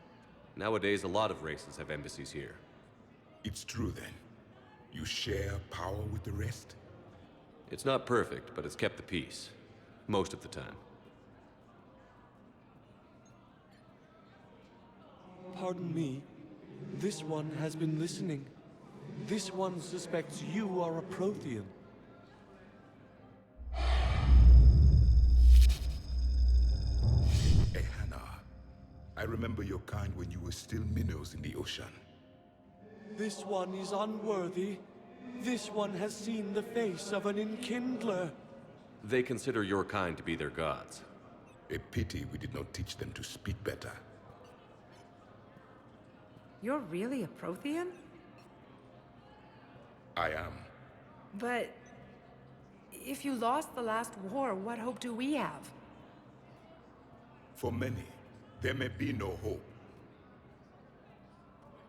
A: Nowadays, a lot of races have embassies here.
W: It's true then. You share power with the rest?
A: It's not perfect, but it's kept the peace. Most of the time.
B: Pardon me. This one has been listening. This one suspects you are a Prothean.
W: Hannah, I remember your kind when you were still minnows in the ocean.
B: This one is unworthy. This one has seen the face of an enkindler.
A: They consider your kind to be their gods.
W: A pity we did not teach them to speak better.
J: You're really a Prothean?
W: I am.
J: But if you lost the last war, what hope do we have?
W: For many, there may be no hope.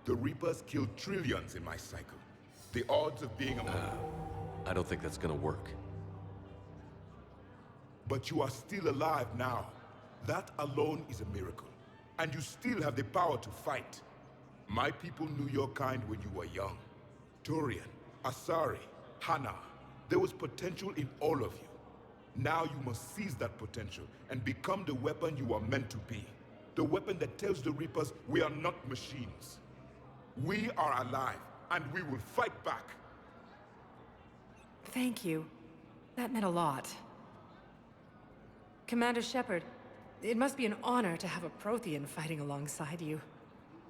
W: The Reapers killed trillions in my cycle. The odds of being among
A: I don't think that's gonna work.
W: But you are still alive now. That alone is a miracle. And you still have the power to fight. My people knew your kind when you were young. Turian, Asari, Hana. There was potential in all of you. Now you must seize that potential and become the weapon you are meant to be. The weapon that tells the Reapers we are not machines. We are alive, and we will fight back.
J: Thank you. That meant a lot. Commander Shepard, it must be an honor to have a Prothean fighting alongside you.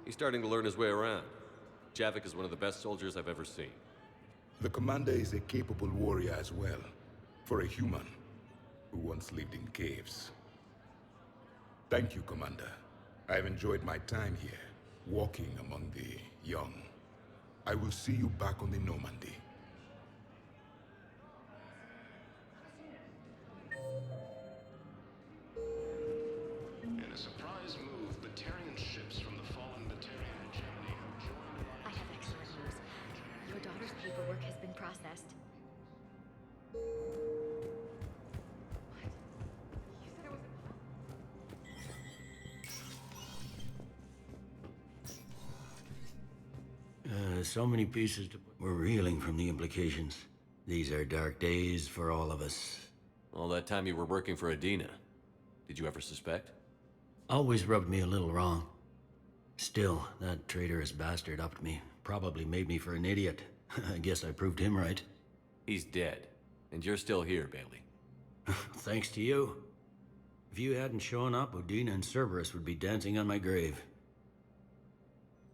A: He's starting to learn his way around. Javik is one of the best soldiers I've ever seen.
W: The commander is a capable warrior as well, for a human who once lived in caves. Thank you, Commander. I've enjoyed my time here, walking among the young. I will see you back on the Normandy.
O: In a surprise move, Batarian ships from the fallen Batarian hegemony have joined...
P: I have excellent news. Your daughter's paperwork has been processed.
K: So many pieces to... We're reeling from the implications. These are dark days for all of us.
A: All that time you were working for Adina, did you ever suspect?
K: Always rubbed me a little wrong. Still, that traitorous bastard upped me. Probably made me for an idiot. I guess I proved him right.
A: He's dead, and you're still here, Bailey.
K: Thanks to you. If you hadn't shown up, Udina and Cerberus would be dancing on my grave.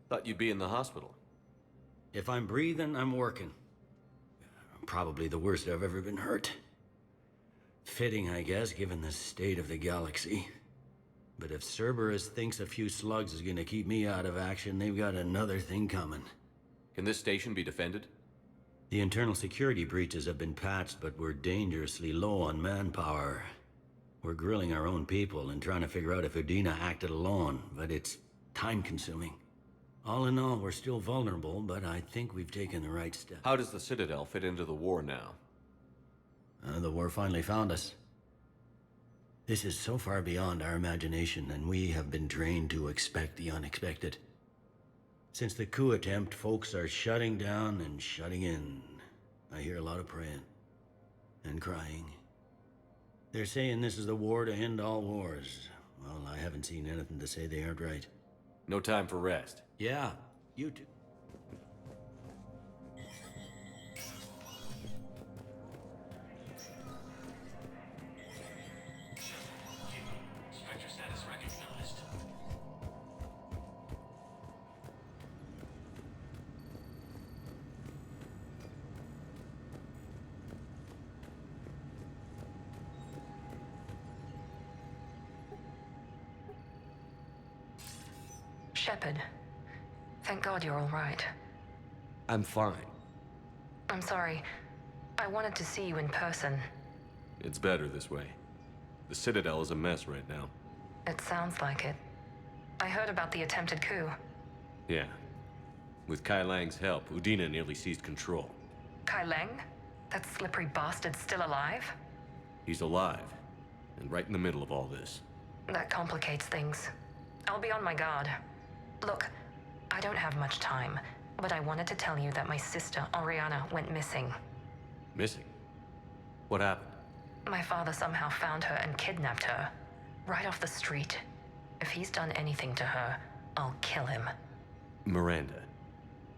A: Thought you'd be in the hospital.
K: If I'm breathing, I'm working. Probably the worst I've ever been hurt. Fitting, I guess, given the state of the galaxy. But if Cerberus thinks a few slugs is gonna keep me out of action, they've got another thing coming.
A: Can this station be defended?
K: The internal security breaches have been patched, but we're dangerously low on manpower. We're grilling our own people and trying to figure out if Udina acted alone, but it's time-consuming. All in all, we're still vulnerable, but I think we've taken the right step.
A: How does the Citadel fit into the war now?
K: The war finally found us. This is so far beyond our imagination, and we have been trained to expect the unexpected. Since the coup attempt, folks are shutting down and shutting in. I hear a lot of praying. And crying. They're saying this is the war to end all wars. Well, I haven't seen anything to say they aren't right.
A: No time for rest.
K: Yeah, you too.
F: Shepard. Thank God you're all right.
A: I'm fine.
F: I'm sorry. I wanted to see you in person.
A: It's better this way. The Citadel is a mess right now.
F: It sounds like it. I heard about the attempted coup.
A: Yeah. With Kai Lang's help, Udina nearly seized control.
F: Kai Lang? That slippery bastard's still alive?
A: He's alive, and right in the middle of all this.
F: That complicates things. I'll be on my guard. Look, I don't have much time, but I wanted to tell you that my sister, Oriana, went missing.
A: Missing? What happened?
F: My father somehow found her and kidnapped her. Right off the street. If he's done anything to her, I'll kill him.
A: Miranda.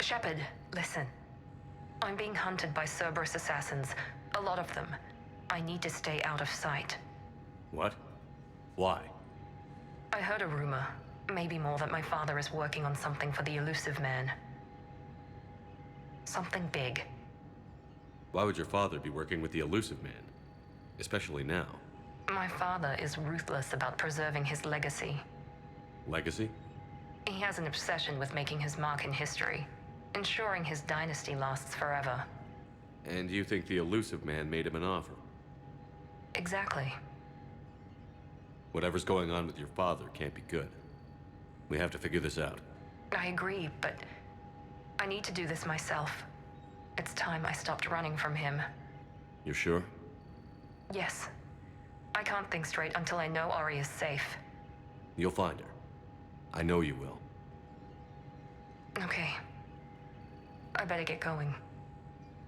F: Shepard, listen. I'm being hunted by Cerberus assassins. A lot of them. I need to stay out of sight.
A: What? Why?
F: I heard a rumor, maybe more, that my father is working on something for the elusive man. Something big.
A: Why would your father be working with the elusive man? Especially now.
F: My father is ruthless about preserving his legacy.
A: Legacy?
F: He has an obsession with making his mark in history, ensuring his dynasty lasts forever.
A: And you think the elusive man made him an offer?
F: Exactly.
A: Whatever's going on with your father can't be good. We have to figure this out.
F: I agree, but I need to do this myself. It's time I stopped running from him.
A: You're sure?
F: Yes. I can't think straight until I know Ori is safe.
A: You'll find her. I know you will.
F: Okay. I better get going.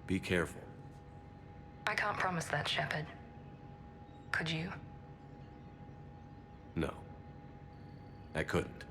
A: Be careful.
F: I can't promise that, Shepard. Could you?
A: No. I couldn't.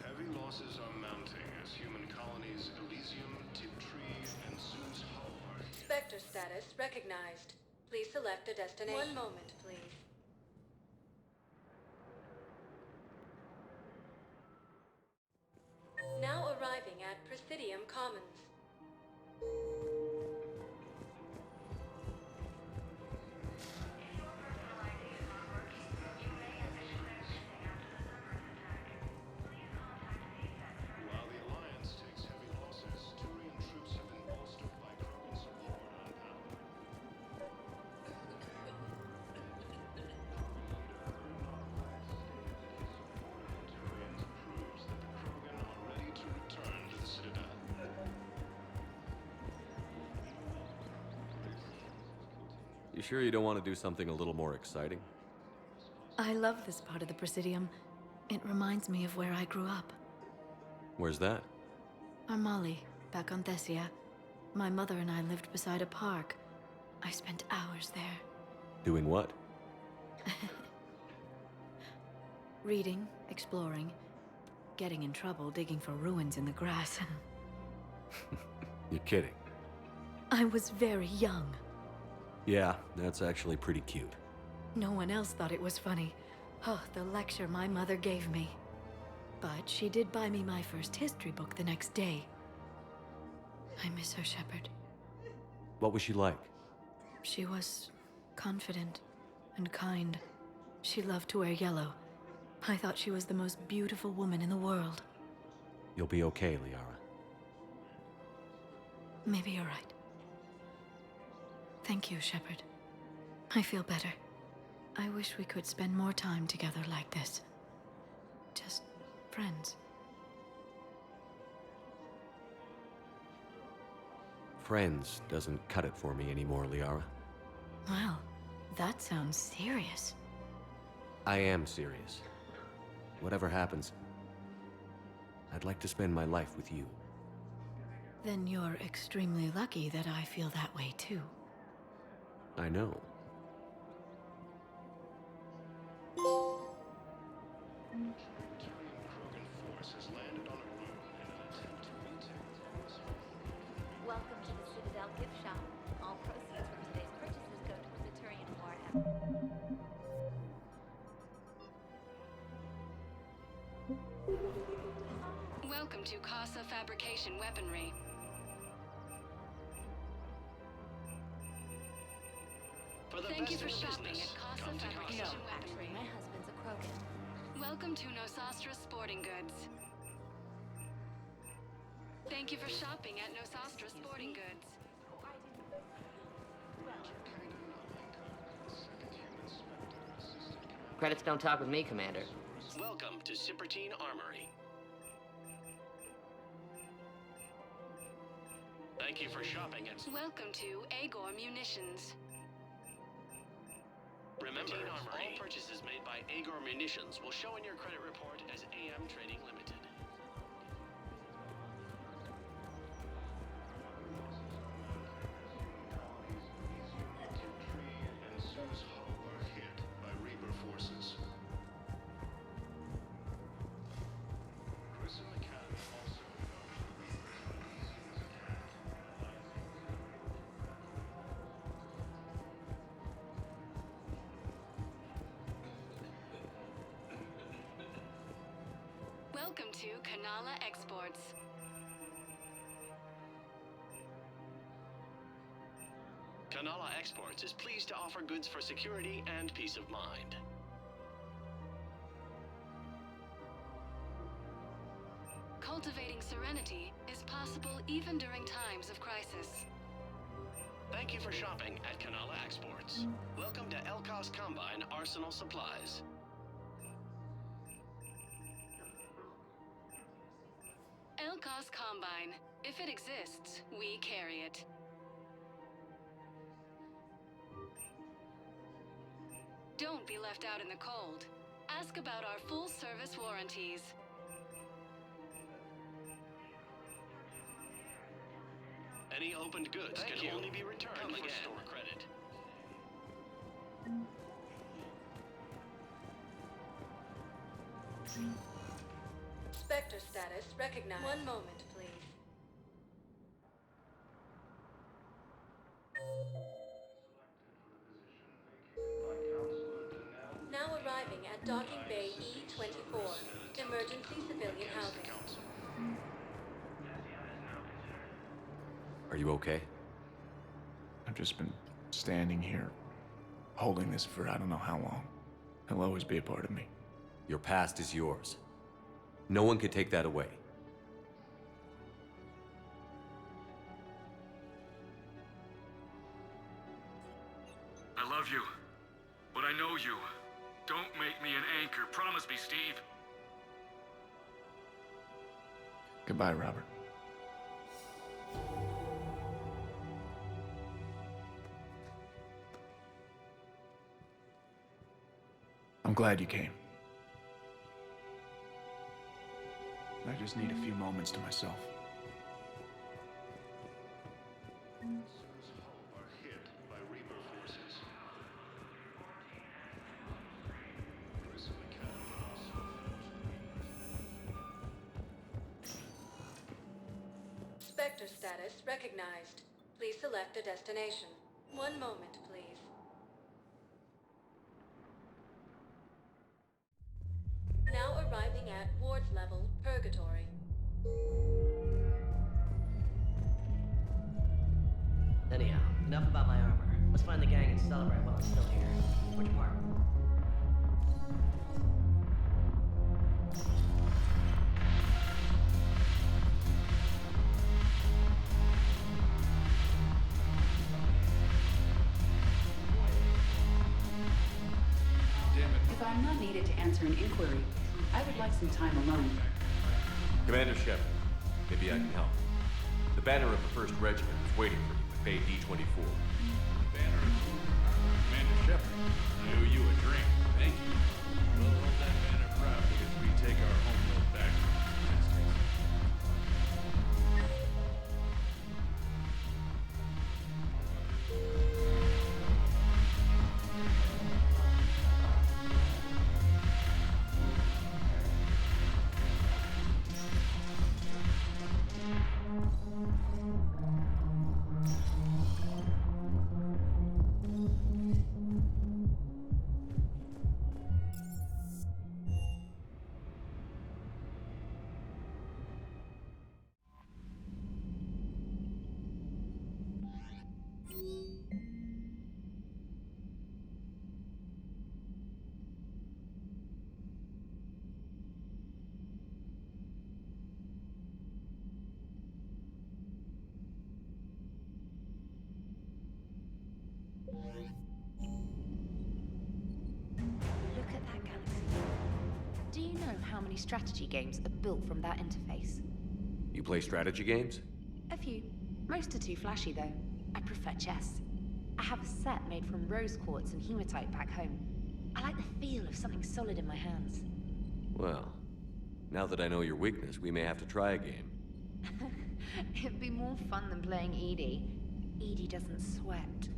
G: Heavy losses are mounting as human colonies Elysium, Tiptree, and Zeus Hollow.
L: Spectre status recognized. Please select a destination. One moment, please. Now arriving at Presidium Commons.
G: While the Alliance takes heavy losses, Turian troops have been bolstered by Krogan's war on power. Turians proves that the Krogan are ready to return to the Citadel.
A: You sure you don't want to do something a little more exciting?
L: I love this part of the Presidium. It reminds me of where I grew up.
A: Where's that?
L: Armali, back on Thessia. My mother and I lived beside a park. I spent hours there.
A: Doing what?
L: Reading, exploring, getting in trouble digging for ruins in the grass.
A: You're kidding.
L: I was very young.
A: Yeah, that's actually pretty cute.
L: No one else thought it was funny. Oh, the lecture my mother gave me. But she did buy me my first history book the next day. I miss her, Shepard.
A: What was she like?
L: She was confident and kind. She loved to wear yellow. I thought she was the most beautiful woman in the world.
A: You'll be okay, Liara.
L: Maybe you're right. Thank you, Shepard. I feel better. I wish we could spend more time together like this. Just friends.
A: Friends doesn't cut it for me anymore, Liara.
L: Wow, that sounds serious.
A: I am serious. Whatever happens, I'd like to spend my life with you.
L: Then you're extremely lucky that I feel that way too.
A: I know.
P: Welcome to the Citadel gift shop. All proceeds
F: Welcome to Casa Fabrication Weaponry. Thank you for shopping at Casa Fabrication Weaponry.
C: My husband's a Krogan.
F: Welcome to Nosastra Sporting Goods. Thank you for shopping at Nosastra Sporting Goods.
E: Credits don't talk with me, Commander.
I: Welcome to Sippertine Armory. Thank you for shopping at...
F: Welcome to Agor Munitions.
I: Remember, all purchases made by Agor Munitions will show in your credit report as AM Trading Limited.
G: And Zeus Hull are hit by Reaper forces. Chris and McCann also
F: Welcome to Kanala Exports.
I: Kanala Exports is pleased to offer goods for security and peace of mind.
F: Cultivating serenity is possible even during times of crisis.
I: Thank you for shopping at Kanala Exports. Welcome to Elkos Combine Arsenal Supplies.
F: Elkos Combine. If it exists, we carry it. Don't be left out in the cold. Ask about our full-service warranties.
I: Any opened goods can only be returned for store credit.
L: Spectre status recognized. One moment, please. Now arriving at Docking Bay E-24, emergency civilian housing.
A: Are you okay?
M: I've just been standing here, holding this for I don't know how long. It'll always be a part of me.
A: Your past is yours. No one can take that away.
N: I love you, but I know you. Don't make me an anchor. Promise me, Steve.
M: Goodbye, Robert. I'm glad you came. I just need a few moments to myself.
G: Zeus Hull are hit by Reaper forces. Chris and McCann also
L: Spectre status recognized. Please select a destination. One moment, please. Now arriving at Ward's level, Purgatory.
E: Anyhow, enough about my armor. Let's find the gang and celebrate while I'm still here. Which part?
Y: If I'm not needed to answer an inquiry, I would like some time alone.
A: Commander Shepard, maybe I can help. The banner of the 1st Regiment is waiting for you at Bay D-24.
V: Banner of Commander Shepard, I owe you a drink. Thank you. We'll hold that banner proudly as we take our homeworld back to the United States.
C: know how many strategy games are built from that interface?
A: You play strategy games?
C: A few. Most are too flashy, though. I prefer chess. I have a set made from rose quartz and hematite back home. I like the feel of something solid in my hands.
A: Well, now that I know your weakness, we may have to try a game.
C: It'd be more fun than playing Edie. Edie doesn't sweat.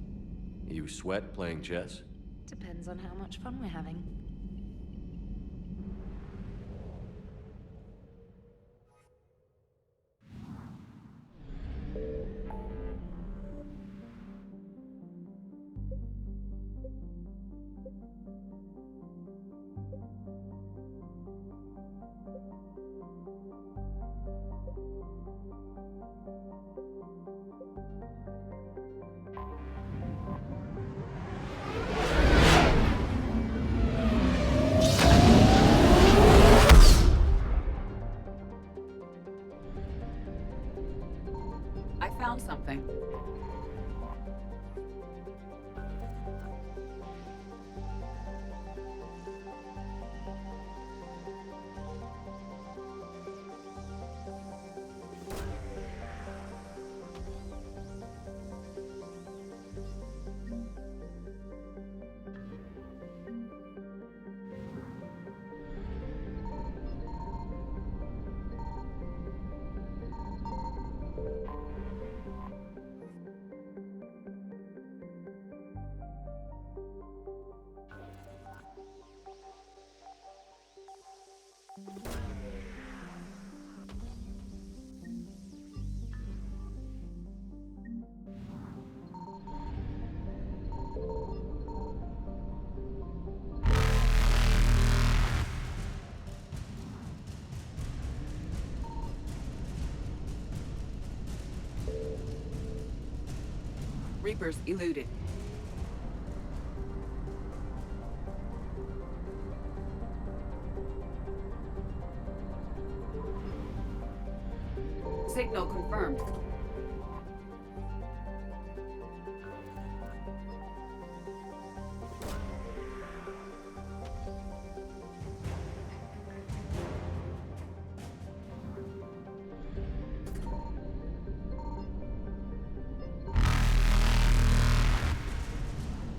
A: You sweat playing chess?
C: Depends on how much fun we're having.
Y: I found something. Reapers eluded. Signal confirmed.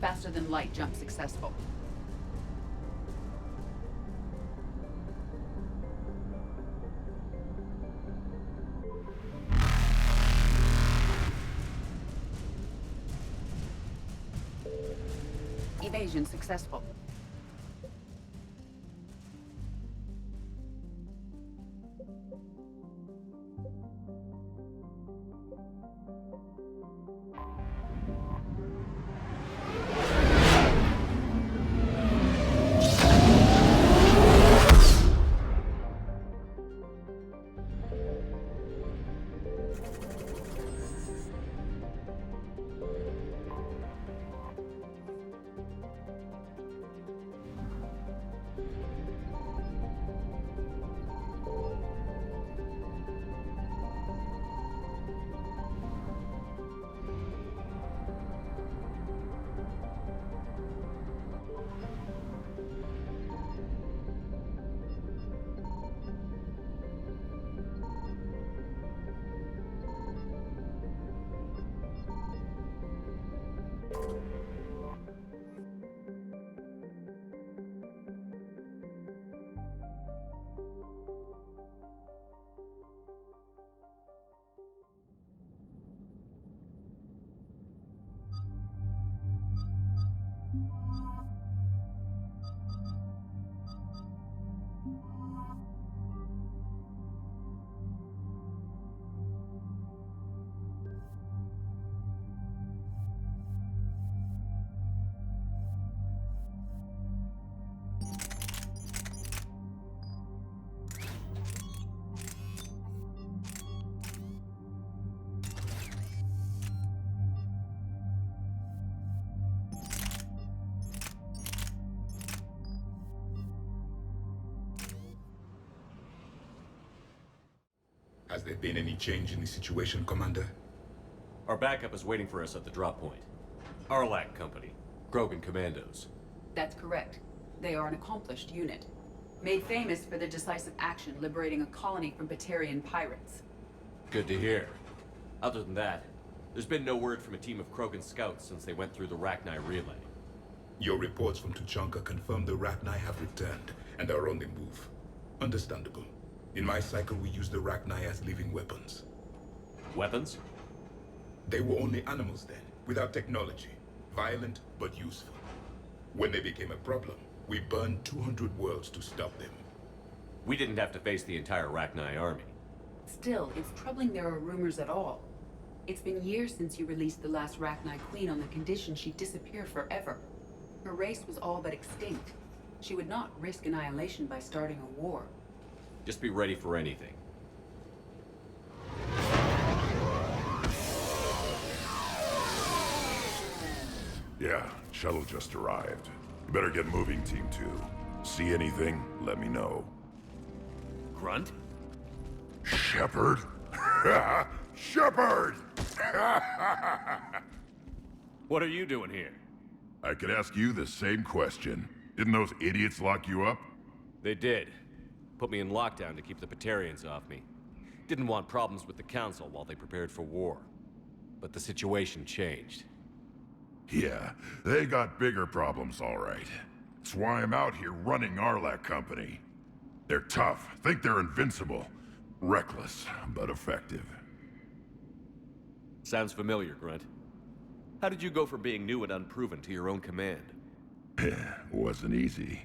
Y: Faster than light jump successful. Evasion successful.
W: Has there been any change in the situation, Commander?
A: Our backup is waiting for us at the drop point. Arlac Company. Grogan Commandos.
Y: That's correct. They are an accomplished unit. Made famous for their decisive action liberating a colony from Batarian pirates.
A: Good to hear. Other than that, there's been no word from a team of Krogan scouts since they went through the Rachni relay.
W: Your reports from Tuchanka confirm the Rachni have returned and are on the move. Understandable. In my cycle, we use the Rachni as living weapons.
A: Weapons?
W: They were only animals then, without technology. Violent, but useful. When they became a problem, we burned 200 worlds to stop them.
A: We didn't have to face the entire Rachni army.
Y: Still, it's troubling there are rumors at all. It's been years since you released the last Rachni Queen on the condition she'd disappear forever. Her race was all but extinct. She would not risk annihilation by starting a war.
A: Just be ready for anything.
Q: Yeah, shuttle just arrived. You better get moving, Team 2. See anything, let me know.
A: Grunt?
Q: Shepard? Shepard!
A: What are you doing here?
Q: I could ask you the same question. Didn't those idiots lock you up?
A: They did. Put me in lockdown to keep the Batarians off me. Didn't want problems with the Council while they prepared for war. But the situation changed.
Q: Yeah, they got bigger problems, all right. That's why I'm out here running Arlac Company. They're tough, think they're invincible. Reckless, but effective.
A: Sounds familiar, Grunt. How did you go from being new and unproven to your own command?
Q: Wasn't easy.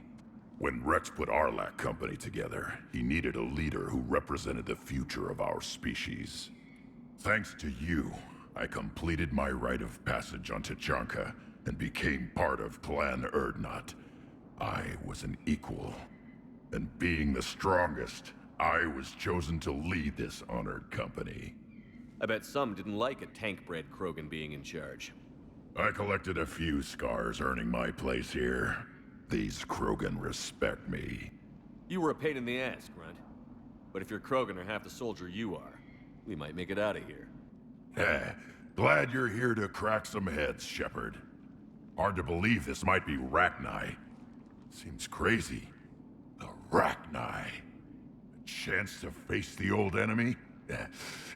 Q: When Rex put Arlac Company together, he needed a leader who represented the future of our species. Thanks to you, I completed my rite of passage on Tuchanka and became part of Clan Erdnot. I was an equal. And being the strongest, I was chosen to lead this honored company.
A: I bet some didn't like a tank-bred Krogan being in charge.
Q: I collected a few scars earning my place here. These Krogan respect me.
A: You were a pain in the ass, Grunt. But if your Krogan are half the soldier you are, we might make it out of here.
Q: Glad you're here to crack some heads, Shepard. Hard to believe this might be Rachni. Seems crazy. The Rachni. A chance to face the old enemy?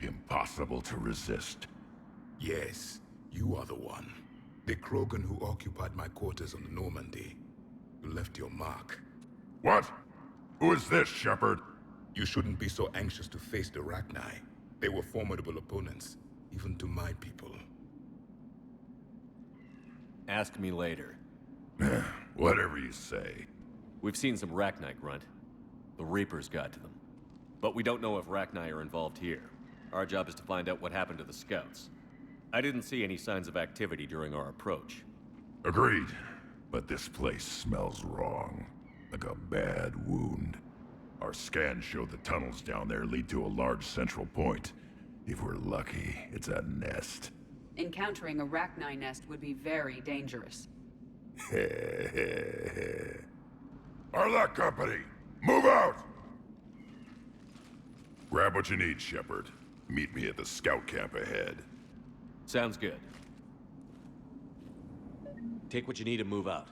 Q: Impossible to resist.
W: Yes, you are the one. The Krogan who occupied my quarters on the Normandy. You left your mark.
Q: What? Who is this, Shepard?
W: You shouldn't be so anxious to face the Rachni. They were formidable opponents, even to my people.
A: Ask me later.
Q: Whatever you say.
A: We've seen some Rachni, Grunt. The Reapers got to them. But we don't know if Rachni are involved here. Our job is to find out what happened to the scouts. I didn't see any signs of activity during our approach.
Q: Agreed. But this place smells wrong. Like a bad wound. Our scans show the tunnels down there lead to a large central point. If we're lucky, it's a nest.
Y: Encountering a Rachni nest would be very dangerous.
Q: Arlac Company, move out! Grab what you need, Shepard. Meet me at the scout camp ahead.
A: Sounds good. Take what you need and move out.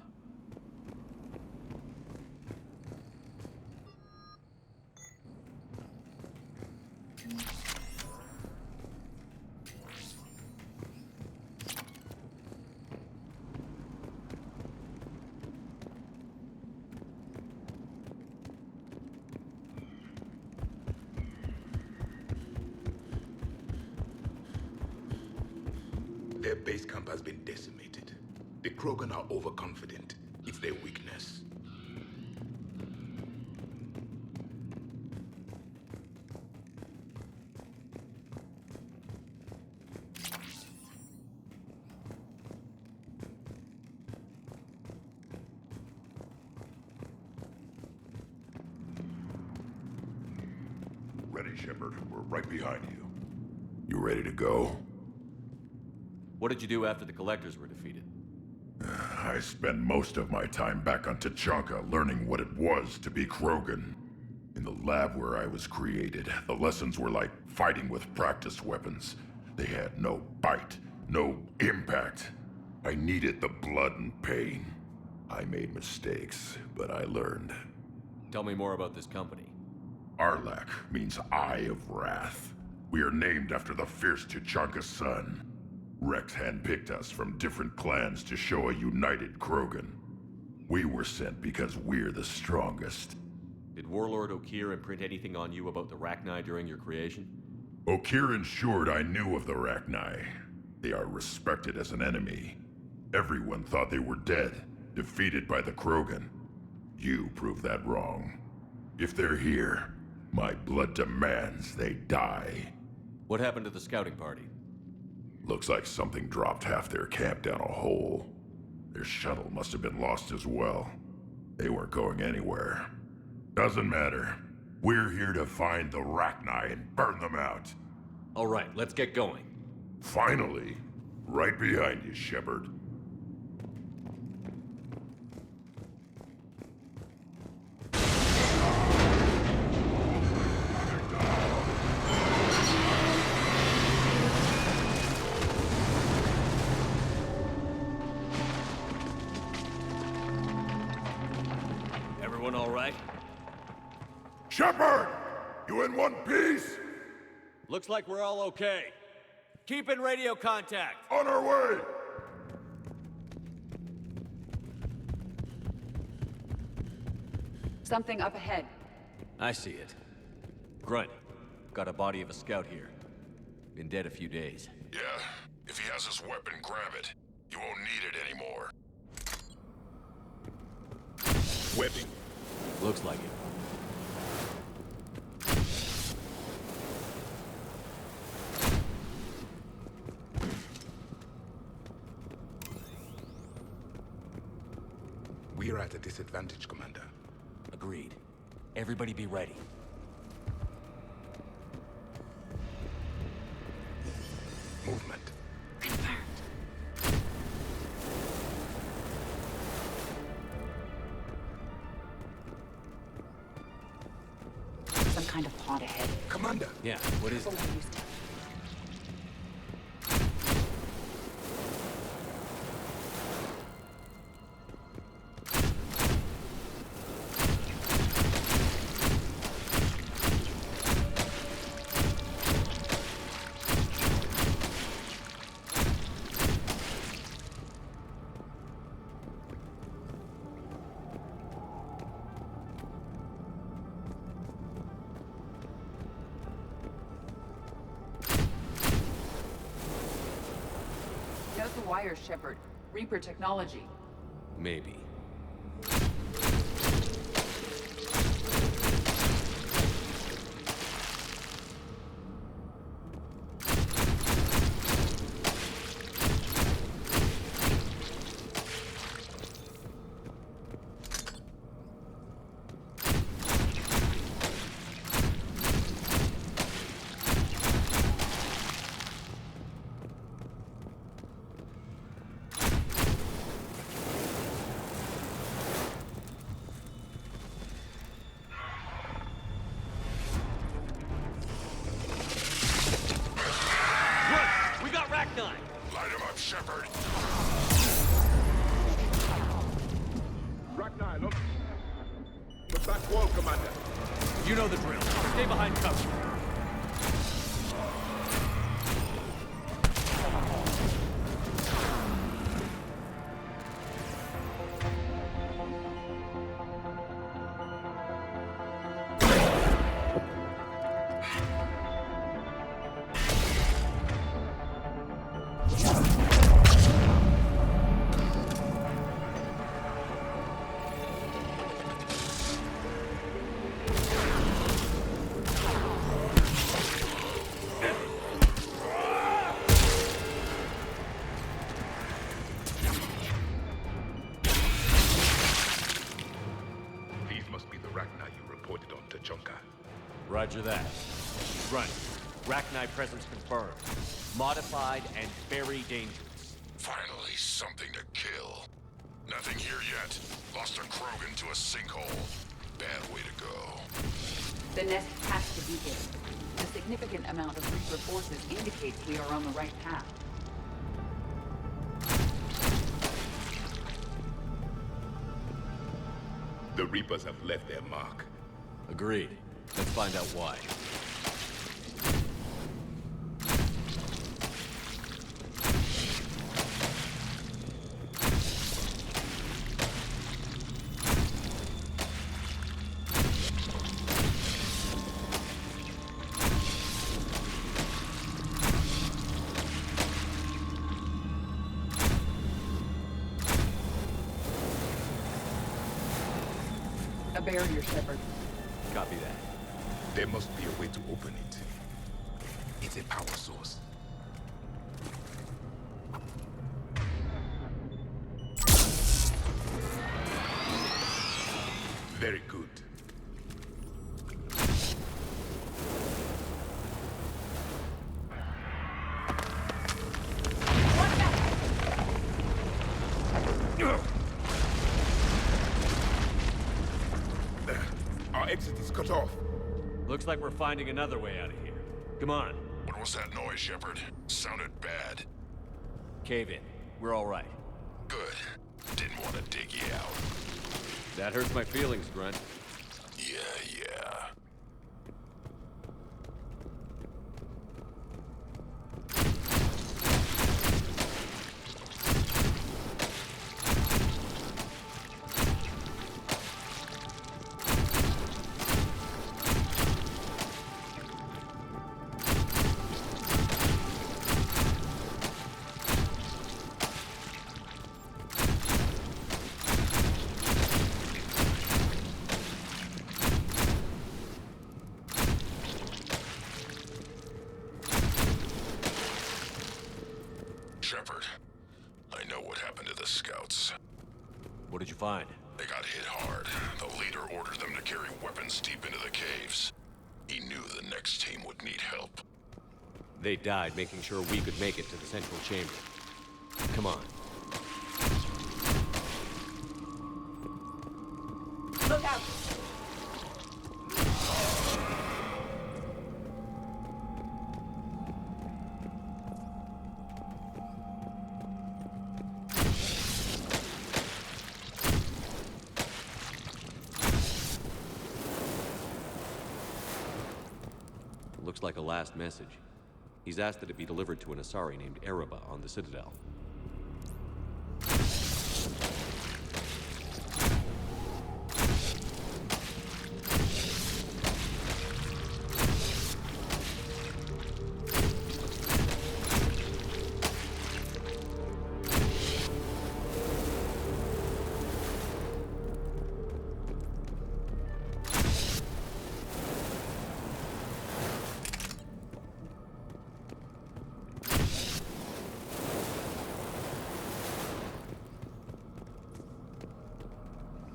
W: Their base camp has been decimated. The Krogan are overconfident. It's their weakness.
Q: Ready, Shepard. We're right behind you. You ready to go?
A: What did you do after the Collectors were defeated?
Q: I spent most of my time back on Tuchanka learning what it was to be Krogan. In the lab where I was created, the lessons were like fighting with practice weapons. They had no bite, no impact. I needed the blood and pain. I made mistakes, but I learned.
A: Tell me more about this company.
Q: Arlak means Eye of Wrath. We are named after the fierce Tuchanka's son. Rex handpicked us from different clans to show a united Krogan. We were sent because we're the strongest.
A: Did Warlord Okir imprint anything on you about the Rachni during your creation?
Q: Okir ensured I knew of the Rachni. They are respected as an enemy. Everyone thought they were dead, defeated by the Krogan. You proved that wrong. If they're here, my blood demands they die.
A: What happened to the scouting party?
Q: Looks like something dropped half their camp down a hole. Their shuttle must have been lost as well. They weren't going anywhere. Doesn't matter. We're here to find the Rachni and burn them out.
A: All right, let's get going.
Q: Finally. Right behind you, Shepard.
A: Everyone all right?
Q: Shepard! You in one piece?
A: Looks like we're all okay. Keep in radio contact.
Q: On our way!
Y: Something up ahead.
A: I see it. Grunt, got a body of a scout here. Been dead a few days.
Q: Yeah, if he has his weapon, grab it. You won't need it anymore. Webbing.
A: Looks like it.
W: We're at a disadvantage, Commander.
A: Agreed. Everybody be ready.
W: Movement.
Y: Some kind of pod ahead.
W: Commander!
A: Yeah, what is it?
Y: Note the wires, Shepard. Reaper technology.
A: Maybe.
Q: Light him up, Shepard.
W: Rachni, look. Put back wall, Commander.
A: You know the drill. Stay behind cover. Roger that. Run. Rachni presence confirmed. Modified and very dangerous.
Q: Finally, something to kill. Nothing here yet. Lost a Krogan to a sinkhole. Bad way to go.
Y: The nest has to be here. The significant amount of Reaper forces indicates we are on the right path.
W: The Reapers have left their mark.
A: Agreed. Let's find out why.
Y: A barrier, Shepard.
A: Copy that.
W: There must be a way to open it. It's a power source. Very good. Our exit is cut off.
A: Looks like we're finding another way out of here. Come on.
Q: What was that noise, Shepard? Sounded bad.
A: Cave in. We're all right.
Q: Good. Didn't want to dig you out.
A: That hurts my feelings, Grunt.
Q: Yeah. Shepard, I know what happened to the scouts.
A: What did you find?
Q: They got hit hard. The leader ordered them to carry weapons deep into the caves. He knew the next team would need help.
A: They died making sure we could make it to the central chamber. Come on.
H: Look out!
A: Looks like a last message. He's asked that it be delivered to an Asari named Erebba on the Citadel.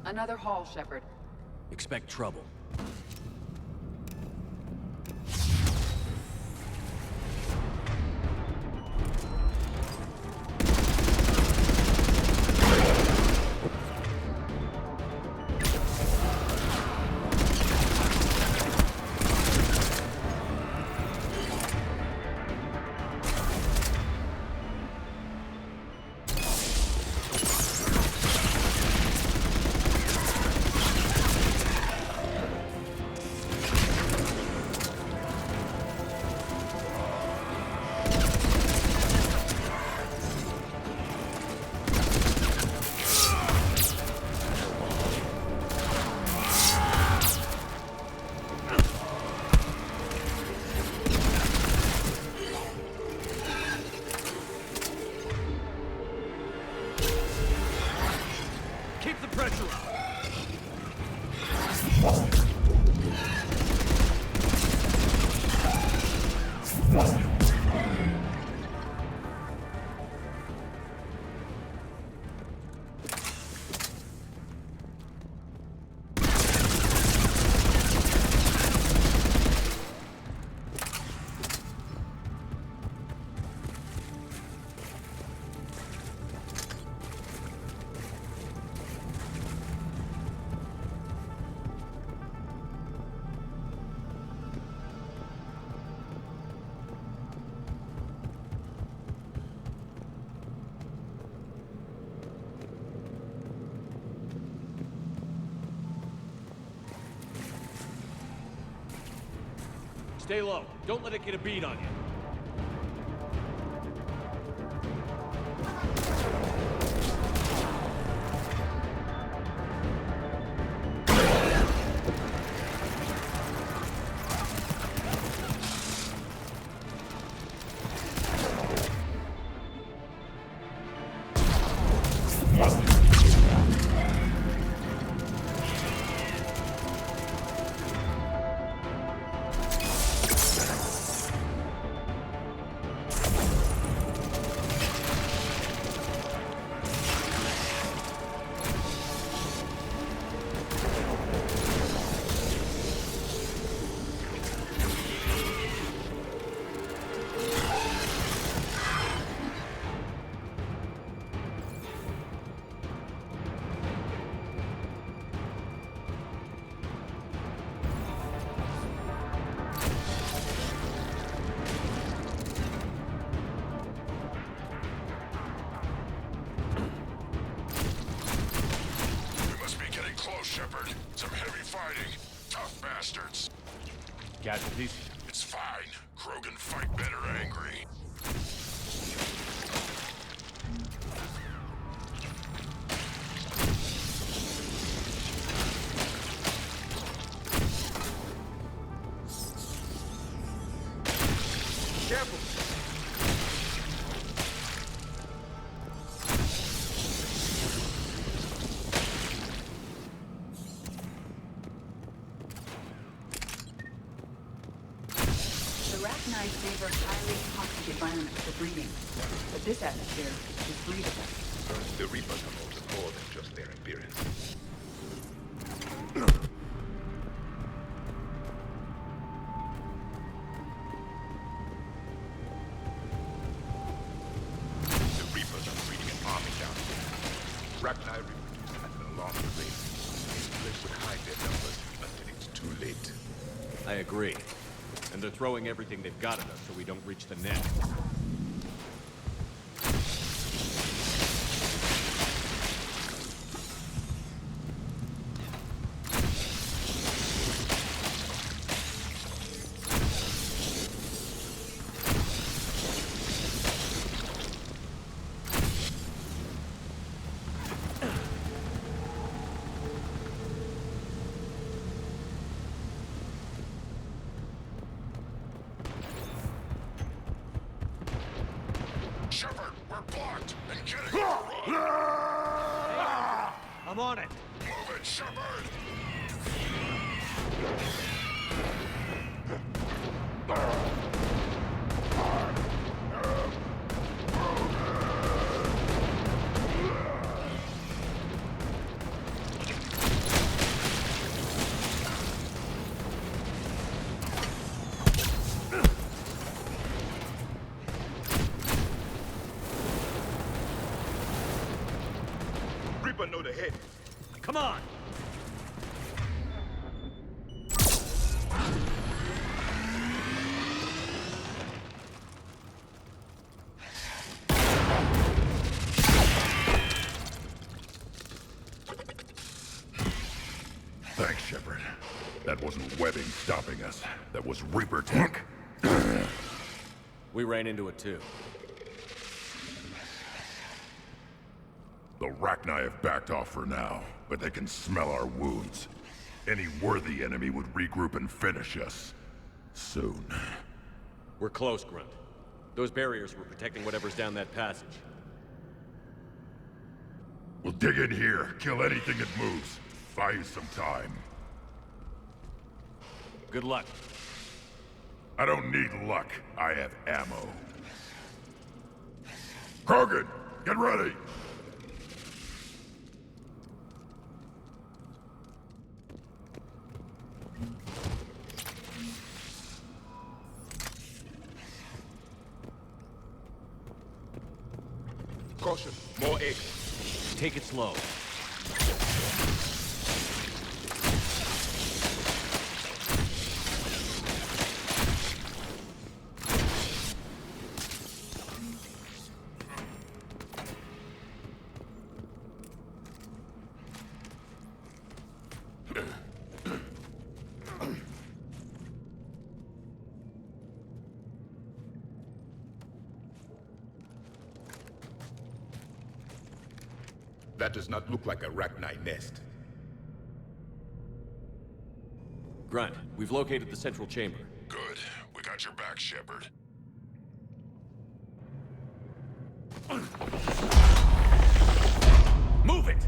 Y: Another hall, Shepard.
A: Expect trouble. Stay low. Don't let it get a bead on you.
Q: Casualties? It's fine. Krogan fight better angry.
A: Careful!
Y: Rachni favor highly toxic environments for breeding, but this atmosphere is breathable.
W: The Reapers are also more than just their appearance. The Reapers are breeding an army down here. Rachni reproduce at an alarming rate. These place would hide their numbers until it's too late.
A: I agree. And they're throwing everything they've got at us so we don't reach the net.
Q: Shepard, we're blocked and getting overrun.
A: I'm on it.
Q: Move it, Shepard.
W: Reaper know the head.
A: Come on!
Q: Thanks, Shepard. That wasn't webbing stopping us. That was Reaper tech.
A: We ran into it too.
Q: The Rachni have backed off for now, but they can smell our wounds. Any worthy enemy would regroup and finish us. Soon.
A: We're close, Grunt. Those barriers were protecting whatever's down that passage.
Q: We'll dig in here, kill anything that moves. Buy you some time.
A: Good luck.
Q: I don't need luck. I have ammo. Krogan, get ready!
W: Caution, more eggs.
A: Take it slow.
W: That does not look like a Rachni nest.
A: Grunt, we've located the central chamber.
Q: Good. We got your back, Shepard.
A: Move it!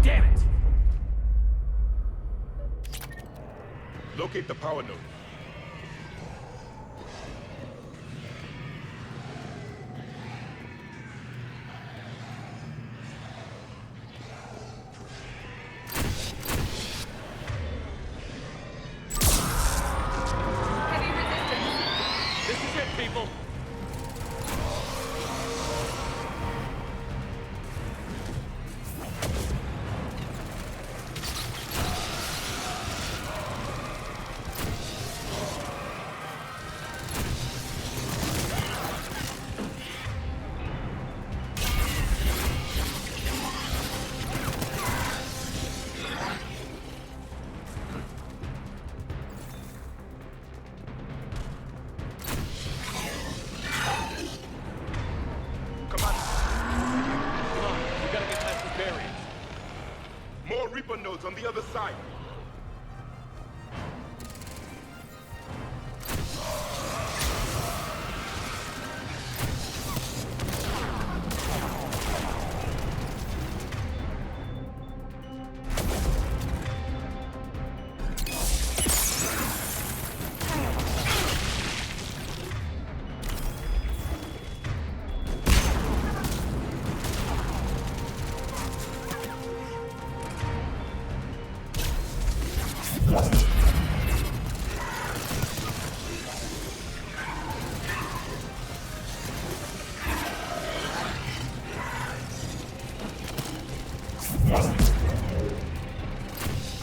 A: Damn it!
W: Locate the power node.
A: This is it, people!
W: More Reaper nodes on the other side.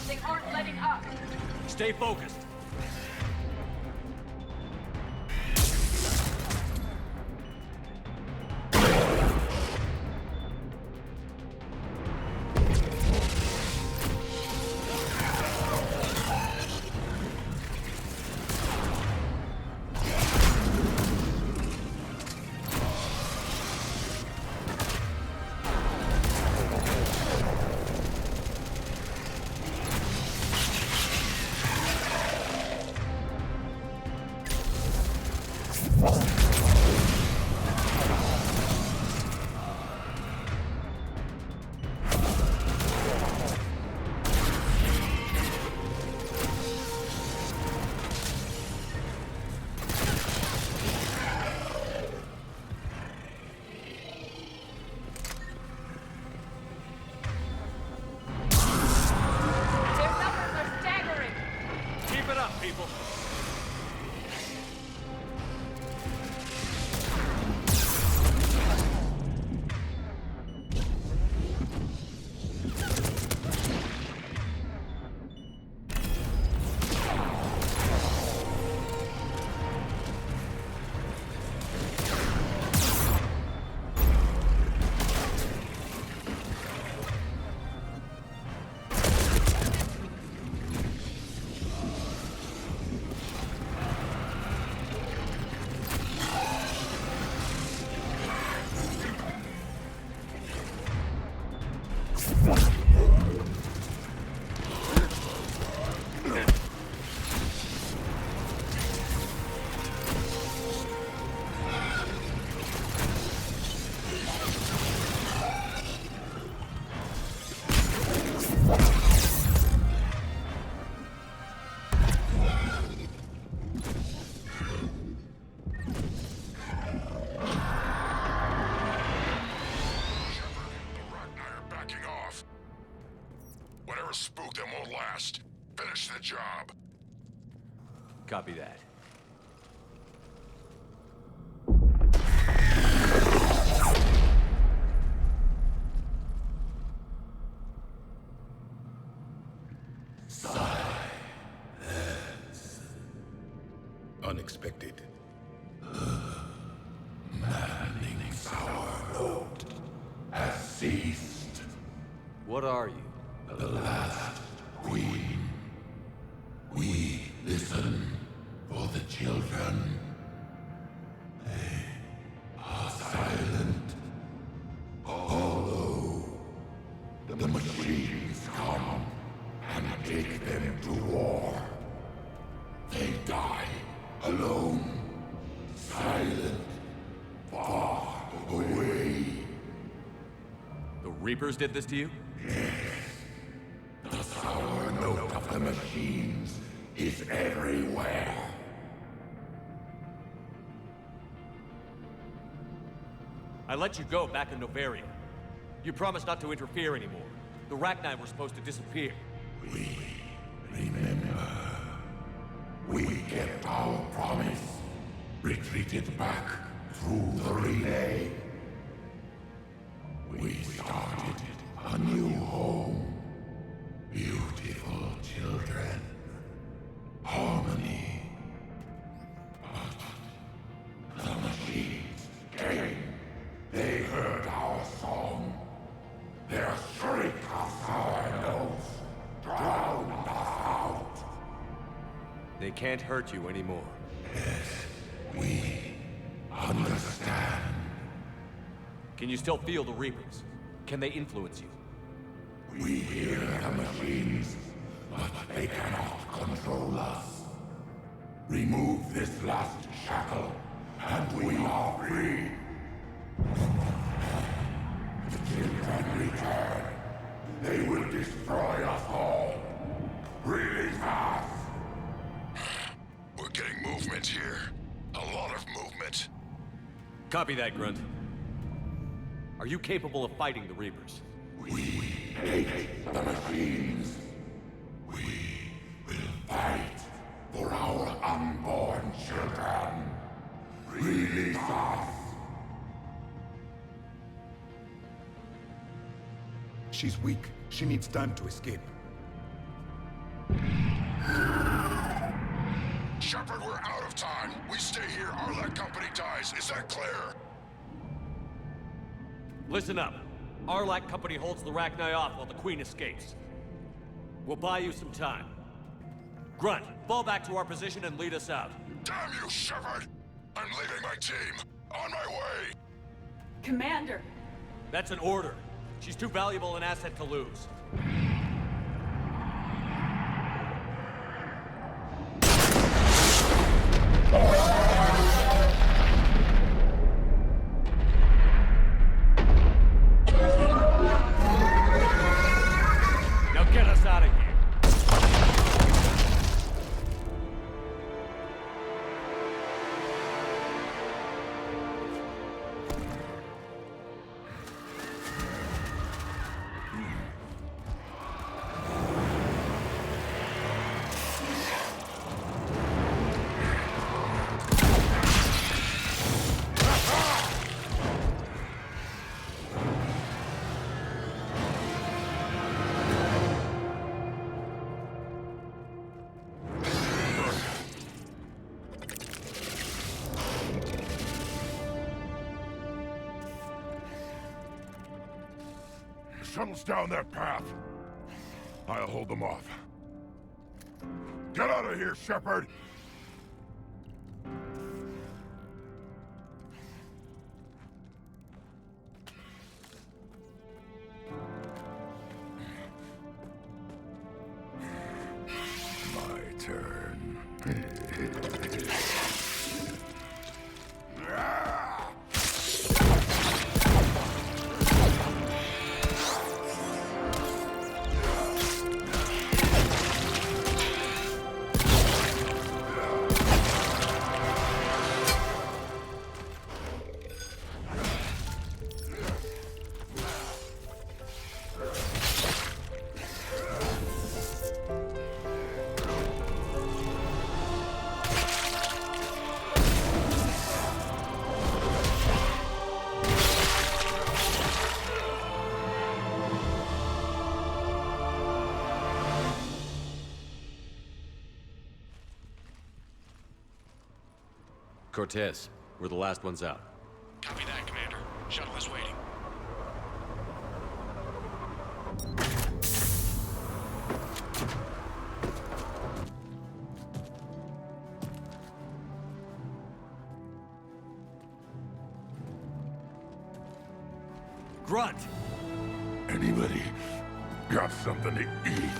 H: They aren't letting up.
A: Stay focused. People.
Q: Spook them won't last. Finish the job.
A: Copy that.
W: Unexpected.
Q: Maddening's power node has ceased.
A: What are you?
Q: The last queen. We listen for the children. They are silent.
A: Reapers did this to you?
Q: The sour note of the machines is everywhere.
A: I let you go back in Novaria. You promised not to interfere anymore. The Rachni were supposed to disappear.
Q: Remember, we kept our promise. Retreated back through the relay. We started a new home. Beautiful children. Harmony. But the machines came. They heard our song. Their shriek of sour notes drowned us out.
A: They can't hurt you anymore.
Q: We understand.
A: Can you still feel the Reapers? Can they influence you?
Q: We hear the machines, but they cannot control us. Remove this last shackle, and we are free. The children return. They will destroy us all. Really fast.
R: We're getting movement here. A lot of movement.
A: Copy that, Grunt. Are you capable of fighting the Reapers?
Q: We hate the machines. We will fight for our unborn children. Release us.
W: She's weak. She needs time to escape.
R: Shepard, we're out of time. We stay here, Arlac Company dies. Is that clear?
A: Listen up. Arlac Company holds the Rachni off while the Queen escapes. We'll buy you some time. Grunt, fall back to our position and lead us out.
R: Damn you, Shepard! I'm leaving my team. On my way!
H: Commander!
A: That's an order. She's too valuable an asset to lose. Now get us out of here.
Q: Shuttles down that path. I'll hold them off. Get out of here, Shepard! My turn.
A: Cortez, we're the last ones out.
I: Copy that, Commander. Shuttle is waiting.
A: Grunt!
Q: Anybody got something to eat?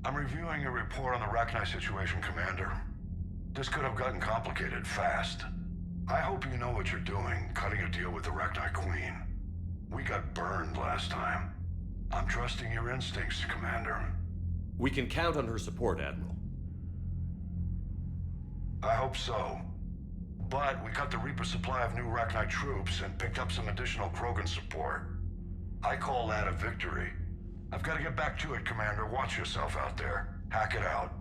D: I'm reviewing your report on the Rachni situation, Commander. This could have gotten complicated fast. I hope you know what you're doing, cutting a deal with the Rachni Queen. We got burned last time. I'm trusting your instincts, Commander.
A: We can count on her support, Admiral.
D: I hope so. But we cut the Reaper supply of new Rachni troops and picked up some additional Krogan support. I call that a victory. I've got to get back to it, Commander. Watch yourself out there. Hack it out.